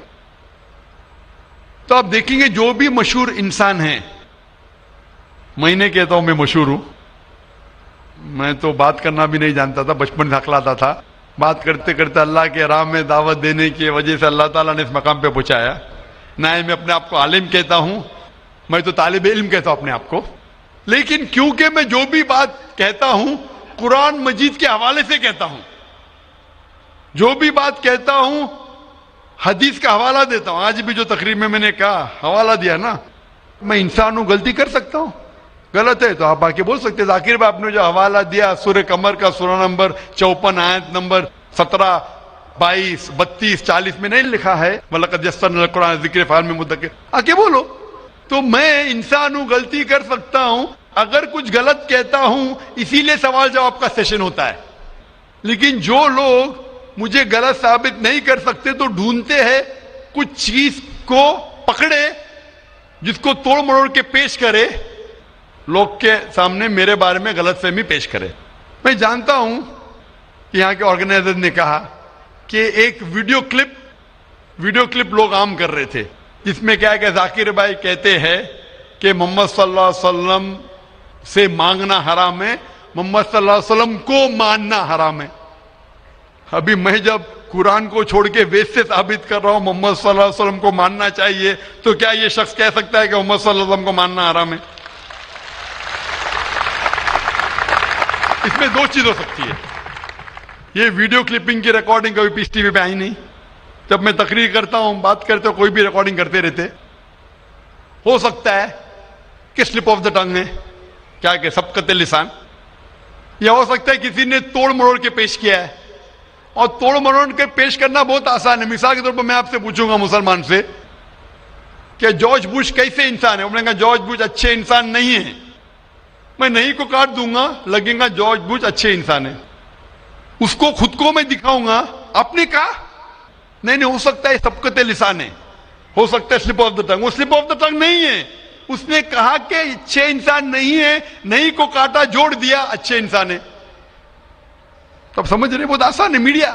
تو آپ دیکھیں گے جو بھی مشہور انسان ہیں, میں نہیں کہتا ہوں میں مشہور ہوں, میں تو بات کرنا بھی نہیں جانتا تھا, بچپن سے ہکلاتا تھا. بات کرتے کرتے اللہ کے راہ میں دعوت دینے کی وجہ سے اللہ تعالیٰ نے اس مقام پہ پہنچایا. نہ میں اپنے آپ کو عالم کہتا ہوں, میں تو طالب علم کہتا ہوں اپنے آپ کو. لیکن کیونکہ میں جو بھی بات کہتا ہوں قرآن مجید کے حوالے سے کہتا ہوں, جو بھی بات کہتا ہوں حدیث کا حوالہ دیتا ہوں. آج بھی جو تقریر میں نے کہا حوالہ دیا نا, میں انسان ہوں, غلطی کر سکتا ہوں. غلط ہے تو آپ آ کے بول سکتے. ذاکر بھائی آپ نے جو حوالہ دیا سورہ قمر کا سورہ نمبر 54 آیت نمبر 17, 22, 32, 40 میں نہیں لکھا ہے وَلَقَدْ يَسَّرْنَا الْقُرْآنَ لِلذِّكْرِ فَهَلْ مِن مُدَّكِرٍ, آ کے بولو. تو میں انسان ہوں, غلطی کر سکتا ہوں. اگر کچھ غلط کہتا ہوں اسی لیے سوال جواب کا سیشن ہوتا ہے. لیکن جو لوگ مجھے غلط ثابت نہیں کر سکتے تو ڈھونڈتے ہیں کچھ چیز کو پکڑے جس کو توڑ مروڑ کے پیش کرے, لوگ کے سامنے میرے بارے میں غلط فہمی پیش کرے. میں جانتا ہوں کہ یہاں کے آرگنائزر نے کہا کہ ایک ویڈیو کلپ لوگ عام کر رہے تھے جس میں کیا ہے کہ ذاکر بھائی کہتے ہیں کہ محمد صلی اللہ علیہ وسلم سے مانگنا حرام ہے, محمد صلی اللہ علیہ وسلم کو ماننا حرام ہے. ابھی میں جب قرآن کو چھوڑ کے ویسٹ سے ثابت کر رہا ہوں محمد صلی اللہ علیہ وسلم کو ماننا چاہیے, تو کیا یہ شخص کہہ سکتا ہے کہ محمد صلی اللہ علیہ وسلم کو ماننا حرام ہے؟ اس میں 2 چیز ہو سکتی ہے. یہ ویڈیو کلپنگ کی ریکارڈنگ کبھی پیس ٹی وی پہ آئی نہیں. جب میں تقریر کرتا ہوں, بات کرتے ہوں, کوئی بھی ریکارڈنگ کرتے رہتے. ہو سکتا ہے کہ سلپ آف دا ٹنگ ہے, کیا کہ سبقت لسان, یا ہو سکتا ہے کسی نے توڑ مروڑ کے پیش کیا ہے. اور توڑ مروڑ کے پیش کرنا بہت آسان ہے. مثال کے طور پر میں آپ سے پوچھوں گا مسلمان سے کہ جارج بش کیسے انسان ہے, وہ کہا جارج بش اچھے انسان نہیں ہے. میں نہیں کو کاٹ دوں گا, لگے گا جارج بش اچھے انسان ہے. اس کو خود کو میں دکھاؤں گا, آپ نے کہا نہیں ہو سکتا ہے سبقت لسان ہے, ہو سکتا ہے سلپ آف دا ٹنگ. وہ سلپ آف دا ٹنگ نہیں ہے, اس نے کہا کہ اچھے انسان نہیں ہے, نہیں کو کاٹا جوڑ دیا اچھے انسان ہے. تو اب سمجھ رہے, بہت آسان ہے. میڈیا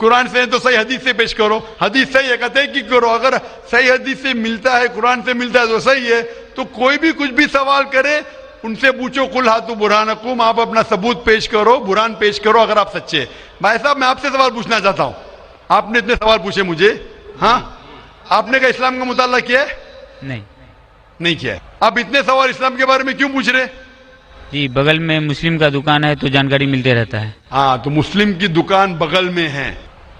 قرآن سے تو صحیح حدیث سے پیش کرو, حدیث صحیح ہے کہتے ہیں کہ کرو, اگر صحیح حدیث سے ملتا ہے, قرآن سے ملتا ہے تو صحیح ہے. تو کوئی بھی کچھ بھی سوال کرے ان سے پوچھو, قل ہاتو برہانکم, آپ اپنا ثبوت پیش کرو, برہان پیش کرو اگر آپ سچے. بھائی صاحب میں آپ سے سوال پوچھنا چاہتا ہوں, آپ نے اتنے سوال پوچھے مجھے, ہاں آپ نے کہا اسلام کا مطالعہ کیا ہے؟ نہیں کیا ہے. آپ اتنے سوال اسلام کے بارے میں کیوں پوچھ رہے؟ جی بغل میں مسلم کا دکان ہے تو جانکاری ملتے رہتا ہے. ہاں تو مسلم کی دکان بغل میں ہے,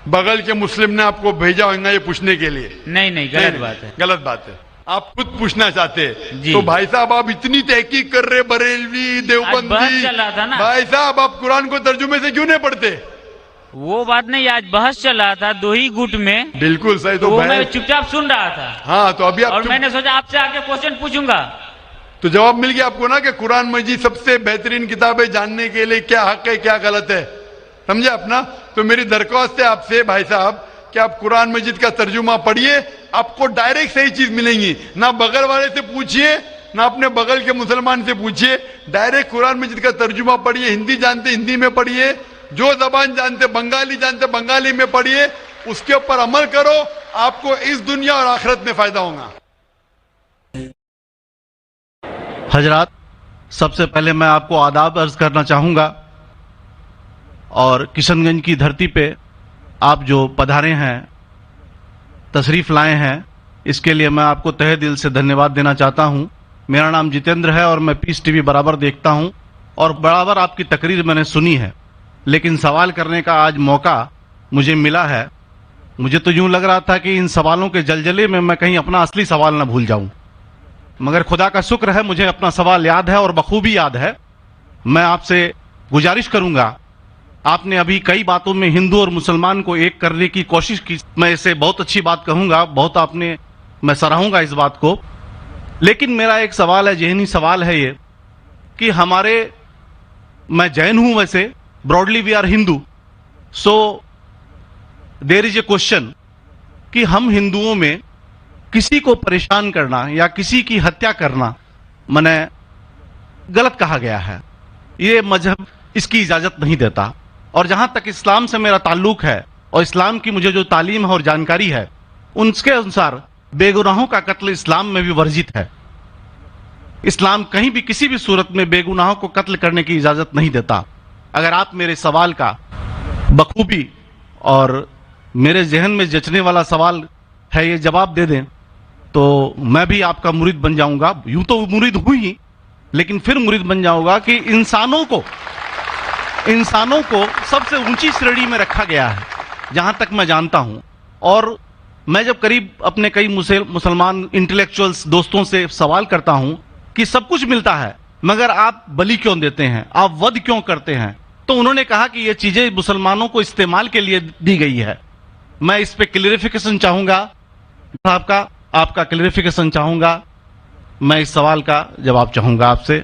بغل کے مسلم نے آپ کو بھیجا ہوگا یہ پوچھنے کے لیے؟ نہیں غلط بات ہے. غلط بات ہے, آپ خود پوچھنا چاہتے. جی. تو بھائی صاحب آپ اتنی تحقیق کر رہے, بریلوی دیوبندی, بحث چل رہا تھا نا. بھائی صاحب آپ قرآن کو ترجمے سے کیوں نہیں پڑھتے؟ وہ بات نہیں, آج بحث چل رہا تھا دو ہی گٹ میں, بالکل صحیح. تو وہ میں چپ چاپ سن رہا تھا. ہاں تو ابھی اور میں نے سوچا آپ سے آ کے کوشچن پوچھوں گا, تو جواب مل گیا آپ کو نا کہ قرآن مجید سب سے بہترین کتاب ہے, جاننے کے لیے کیا حق ہے کیا غلط ہے, سمجھے اپنا. تو میری درخواست ہے آپ سے بھائی صاحب کہ آپ قرآن مجید کا ترجمہ پڑھیے, آپ کو ڈائریکٹ صحیح چیز ملیں گی. نہ بغل والے سے پوچھیے نہ اپنے بغل کے مسلمان سے پوچھیے, ڈائریکٹ قرآن مجید کا ترجمہ پڑھیے. ہندی جانتے ہندی میں پڑھیے, جو زبان جانتے بنگالی جانتے بنگالی میں پڑھیے, اس کے اوپر عمل کرو, آپ کو اس دنیا اور آخرت میں فائدہ ہوگا. حضرات, سب سے پہلے میں آپ کو آداب عرض کرنا چاہوں گا, اور کشن گنج کی دھرتی پہ آپ جو پدھارے ہیں, تشریف لائے ہیں, اس کے لیے میں آپ کو تہہ دل سے دھنیہ واد دینا چاہتا ہوں. میرا نام جتیندر ہے اور میں پیس ٹی وی برابر دیکھتا ہوں اور برابر آپ کی تقریر میں نے سنی ہے, لیکن سوال کرنے کا آج موقع مجھے ملا ہے. مجھے تو یوں لگ رہا تھا کہ ان سوالوں کے جلجلے میں کہیں اپنا اصلی سوال نہ بھول جاؤں, مگر خدا کا شکر ہے مجھے اپنا سوال یاد ہے اور بخوبی یاد ہے. میں آپ سے گزارش کروں گا, آپ نے ابھی کئی باتوں میں ہندو اور مسلمان کو ایک کرنے کی کوشش کی, میں اسے بہت اچھی بات کہوں گا, بہت آپ نے, میں سراہوں گا اس بات کو. لیکن میرا ایک سوال ہے, ذہنی سوال ہے یہ کہ ہمارے, میں جین ہوں ویسے, broadly we are Hindu, so there is a question کہ ہم ہندوؤں میں کسی کو پریشان کرنا یا کسی کی ہتیا کرنا منع غلط کہا گیا ہے. یہ مذہب اس کی اجازت نہیں دیتا, اور جہاں تک اسلام سے میرا تعلق ہے اور اسلام کی مجھے جو تعلیم ہے اور جانکاری ہے, ان کے انسار بے گناہوں کا قتل اسلام میں بھی ورجت ہے. اسلام کہیں بھی کسی بھی صورت میں بے گناہوں کو قتل کرنے کی اجازت نہیں دیتا. اگر آپ میرے سوال کا بخوبی اور میرے ذہن میں جچنے والا سوال ہے یہ جواب دے دیں تو میں بھی آپ کا مرید بن جاؤں گا. یوں تو مرید ہوں ہی, لیکن پھر مرید بن جاؤں گا کہ انسانوں کو سب سے اونچی شریڑی میں رکھا گیا ہے جہاں تک میں جانتا ہوں. اور میں جب قریب اپنے کئی مسلمان انٹلیکچوئلز دوستوں سے سوال کرتا ہوں کہ سب کچھ ملتا ہے مگر آپ بلی کیوں دیتے ہیں, آپ ود کیوں کرتے ہیں, تو انہوں نے کہا کہ یہ چیزیں مسلمانوں کو استعمال کے لیے دی گئی ہے. میں اس پہ کلیریفیکیشن چاہوں گا صاحب کا, آپ کا کلیریفیکیشن چاہوں گا. میں اس سوال کا جواب چاہوں گا آپ سے.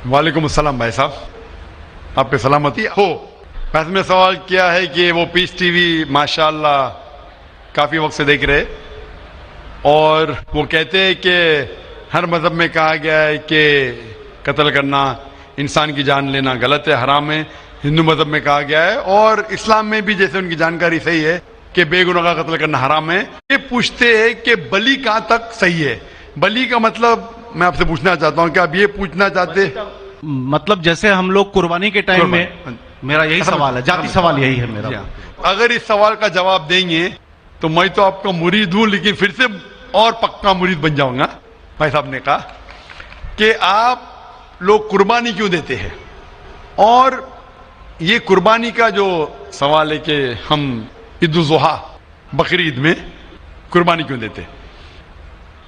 وعلیکم السلام بھائی صاحب, آپ پہ سلامتی ہو. بس میں سوال کیا ہے کہ وہ پیس ٹی وی ماشاءاللہ کافی وقت سے دیکھ رہے, اور وہ کہتے ہیں کہ ہر مذہب میں کہا گیا ہے کہ قتل کرنا, انسان کی جان لینا غلط ہے, حرام ہے. ہندو مذہب میں کہا گیا ہے اور اسلام میں بھی جیسے ان کی جانکاری صحیح ہے کہ بے گناہ کا قتل کرنا حرام ہے. یہ پوچھتے ہیں کہ بلی کہاں تک صحیح ہے. بلی کا مطلب میں آپ سے پوچھنا چاہتا ہوں کہ آپ یہ پوچھنا چاہتے, مطلب جیسے ہم لوگ قربانی کے ٹائم میں, میرا یہی سوال ہے, ذاتی سوال یہی ہے میرا. اگر اس سوال کا جواب دیں گے تو میں تو آپ کا مرید ہوں, لیکن پھر سے اور پکا مرید بن جاؤں گا. بھائی صاحب نے کہا کہ آپ لوگ قربانی کیوں دیتے ہیں, اور یہ قربانی کا جو سوال ہے کہ ہم عید الاضحیٰ بقر عید میں قربانی کیوں دیتے.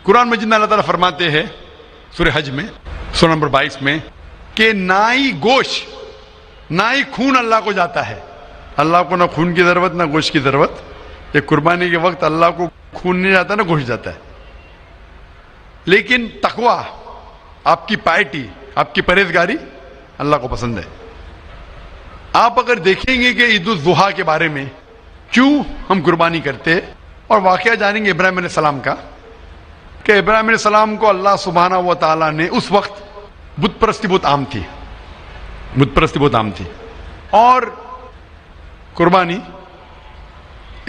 قرآن مجید میں اللہ تعالیٰ فرماتے ہیں سورہ حج میں سورہ نمبر 22 میں کہ نہ ہی گوشت نہ ہی خون اللہ کو جاتا ہے. اللہ کو نہ خون کی ضرورت نہ گوشت کی ضرورت. یہ قربانی کے وقت اللہ کو خون نہیں جاتا نہ گوشت جاتا ہے. لیکن تقویٰ, آپ کی پائٹی, آپ کی پرہیزگاری اللہ کو پسند ہے. آپ اگر دیکھیں گے کہ عید الاضحیٰ کے بارے میں کیوں ہم قربانی کرتے, اور واقعہ جانیں گے ابراہیم علیہ السلام کا کہ ابراہیم علیہ السلام کو اللہ سبحانہ و تعالیٰ نے, اس وقت بت پرستی بہت عام تھی, اور قربانی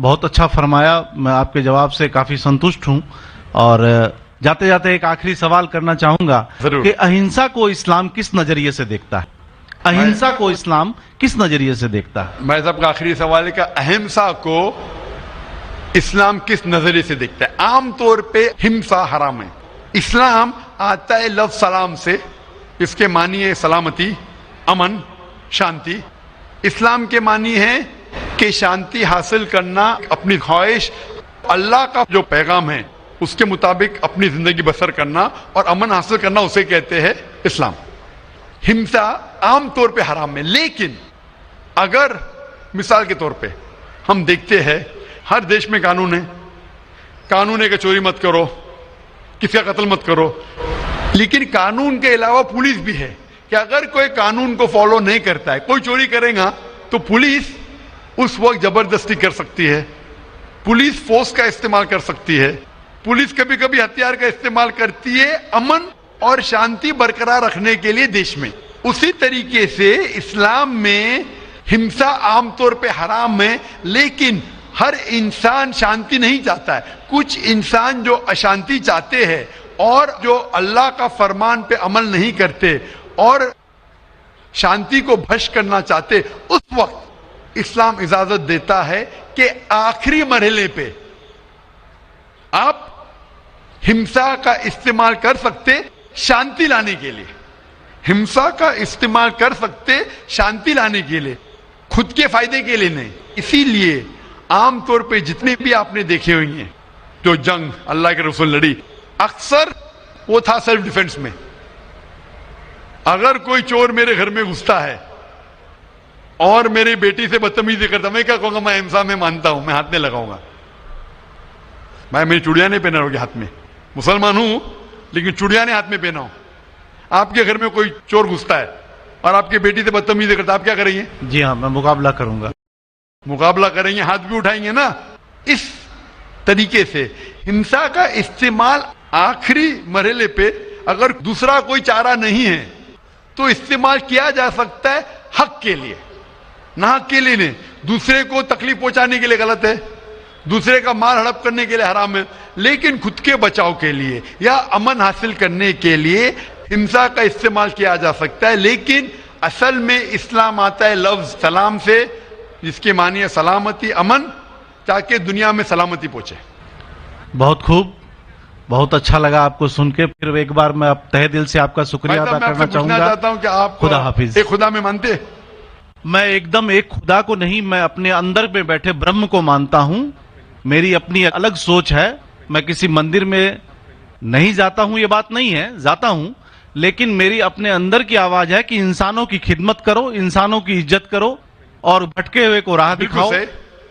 بہت اچھا فرمایا. میں آپ کے جواب سے کافی سنتشٹ ہوں. اور جاتے جاتے ایک آخری سوال کرنا چاہوں گا کہ اہنسا کو اسلام کس نظریے سے دیکھتا ہے؟ اہنسا کو اسلام کس نظریے سے دیکھتا ہے؟ میں صاحب کا آخری سوال ہے کہ اہمسا کو اسلام کس نظریے سے دیکھتا ہے؟ عام طور پہ ہمسا حرام ہے. اسلام آتا ہے لفظ سلام سے. اس کے معنی ہے سلامتی، امن، شانتی. اسلام کے معنی ہے کہ شانتی حاصل کرنا، اپنی خواہش، اللہ کا جو پیغام ہے اس کے مطابق اپنی زندگی بسر کرنا اور امن حاصل کرنا، اسے کہتے ہیں اسلام. ہمسا عام طور پہ حرام ہے. لیکن اگر مثال کے طور پہ ہم دیکھتے ہیں ہر دیش میں قانون ہے. قانون ہے کہ چوری مت کرو، کسی کا قتل مت کرو. لیکن قانون کے علاوہ پولیس بھی ہے کہ اگر کوئی قانون کو فالو نہیں کرتا ہے، کوئی چوری کرے گا تو پولیس اس وقت زبردستی کر سکتی ہے، پولیس فورس کا استعمال کر سکتی ہے، پولیس کبھی کبھی ہتھیار کا استعمال کرتی ہے امن اور شانتی برقرار رکھنے کے لیے دیش میں. اسی طریقے سے اسلام میں ہمسا عام طور پہ حرام ہے. لیکن ہر انسان شانتی نہیں چاہتا ہے. کچھ انسان جو اشانتی چاہتے ہیں اور جو اللہ کا فرمان پہ عمل نہیں کرتے اور شانتی کو بھش کرنا چاہتے، اس وقت اسلام اجازت دیتا ہے کہ آخری مرحلے پہ آپ ہمسا کا استعمال کر سکتے شانتی لانے کے لیے. ہمسا کا استعمال کر سکتے شانتی لانے کے لیے، خود کے فائدے کے لیے نہیں. اسی لیے عام طور پہ جتنے بھی آپ نے دیکھے ہوئی ہیں جو جنگ اللہ کے رسول لڑی، اکثر وہ تھا سیلف ڈیفنس میں. اگر کوئی چور میرے گھر میں گھستا ہے اور میری بیٹی سے بدتمیزی کرتا، میں کیا کہوں گا؟ میں ہمسا میں مانتا ہوں، میں ہاتھ نہیں لگاؤں گا. میں میری چوڑیاں نہیں پہنا ہوگی ہاتھ میں. مسلمان ہوں لیکن چوڑیاں نہیں ہاتھ میں پہنا ہوں. آپ کے گھر میں کوئی چور گھستا ہے اور آپ کی بیٹی سے بدتمیزی کرتا، آپ کیا کریں گے؟ جی ہاں، میں مقابلہ کروں گا. مقابلہ کریں گے، ہاتھ بھی اٹھائیں گے نا. اس طریقے سے ہمسا کا استعمال آخری مرحلے پہ اگر دوسرا کوئی چارہ نہیں ہے تو استعمال کیا جا سکتا ہے حق کے لیے، نہ حق کے لیے نہیں. دوسرے کو تکلیف پہنچانے کے لیے غلط ہے، دوسرے کا مال ہڑپ کرنے کے لیے حرام ہے. لیکن خود کے بچاؤ کے لیے یا امن حاصل کرنے کے لیے ہمسا کا استعمال کیا جا سکتا ہے. لیکن اصل میں اسلام آتا ہے لفظ سلام سے، جس کے معنی ہے سلامتی، امن، تاکہ دنیا میں سلامتی پہنچے. بہت خوب، بہت اچھا لگا آپ کو سن کے. پھر ایک بار میں تہ دل سے آپ کا شکریہ ادا کرنا چاہوں گا. چاہتا ہوں کہ آپ خدا حافظ. ایک خدا میں مانتے؟ میں ایک دم ایک خدا کو نہیں، میں اپنے اندر میں بیٹھے برہم کو مانتا ہوں. میری اپنی الگ سوچ ہے. میں کسی مندر میں نہیں جاتا ہوں، یہ بات نہیں ہے، جاتا ہوں، لیکن میری اپنے اندر کی آواز ہے کہ انسانوں کی خدمت کرو، انسانوں کی عزت کرو اور بھٹکے ہوئے کو راہ دکھاؤ.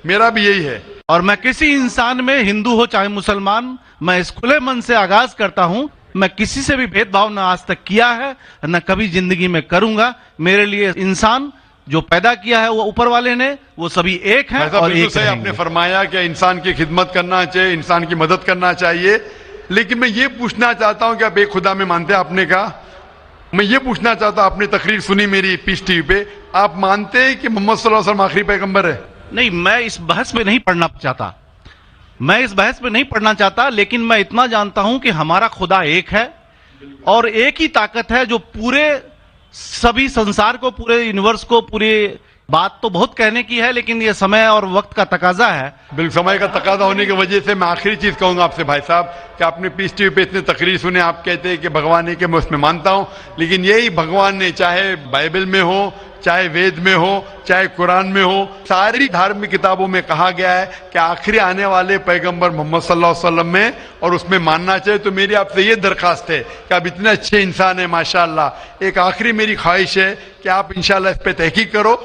میرا بھی یہی ہے. اور میں کسی انسان میں، ہندو ہو چاہے مسلمان، میں اس کھلے من سے آغاز کرتا ہوں. میں کسی سے بھی بھید بھاؤ نہ آج تک کیا ہے، نہ کبھی زندگی میں کروں گا. میرے لیے انسان جو پیدا کیا ہے وہ اوپر والے نے، وہ سبھی ایک ہیں اور ایک رہیں گے. آپ نے فرمایا کہ انسان کی خدمت کرنا چاہیے، انسان کی مدد کرنا چاہیے. لیکن میں یہ پوچھنا چاہتا ہوں کہ آپ ایک خدا میں مانتے ہیں؟ آپ نے کہا. میں یہ پوچھنا چاہتا ہوں، آپ نے تقریر سنی میری پیس ٹی وی پہ، آپ مانتے ہیں کہ محمد صلی اللہ علیہ وسلم آخری پیغمبر ہے؟ نہیں، میں اس بحث میں نہیں پڑھنا چاہتا، میں اس بحث میں نہیں پڑھنا چاہتا. لیکن میں اتنا جانتا ہوں کہ ہمارا خدا ایک ہے اور ایک ہی طاقت ہے جو پورے سبھی سنسار کو، پورے یونیورس کو، پوری بات تو بہت کہنے کی ہے لیکن یہ سمے اور وقت کا تقاضا ہے. بالکل سمے کا تقاضا ہونے کی وجہ سے میں آخری چیز کہوں گا آپ سے بھائی صاحب کہ آپ نے پیس ٹی وی پہ اتنے تقریر سنے، آپ کہتے ہیں کہ بھگوان ہے، کہ میں اس میں مانتا ہوں. لیکن یہی بھگوان نے چاہے بائبل میں ہو، چاہے وید میں ہو، چاہے قرآن میں ہو، ساری دھارمک کتابوں میں کہا گیا ہے کہ آخری آنے والے پیغمبر محمد صلی اللہ علیہ وسلم میں، اور اس میں ماننا چاہیے. تو میری آپ سے یہ درخواست ہے کہ آپ اتنے اچھے انسان ہیں ماشاءاللہ. ایک آخری میری خواہش ہے کہ آپ انشاءاللہ اس پہ تحقیق کرو.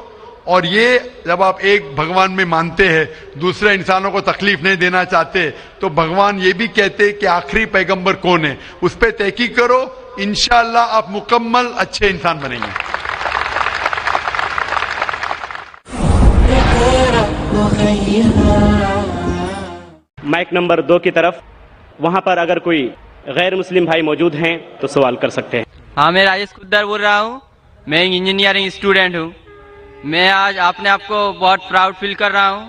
اور یہ جب آپ ایک بھگوان میں مانتے ہیں، دوسرے انسانوں کو تکلیف نہیں دینا چاہتے، تو بھگوان یہ بھی کہتے کہ آخری پیغمبر کون ہے، اس پہ تحقیق کرو. انشاءاللہ آپ مکمل اچھے انسان بنیں گے. مائک نمبر 2 کی طرف، وہاں پر اگر کوئی غیر مسلم بھائی موجود ہیں تو سوال کر سکتے ہیں. ہاں، میں راجیش کدر بول رہا ہوں. میں انجینئرنگ اسٹوڈنٹ ہوں. میں آج اپنے آپ کو بہت پراؤڈ فیل کر رہا ہوں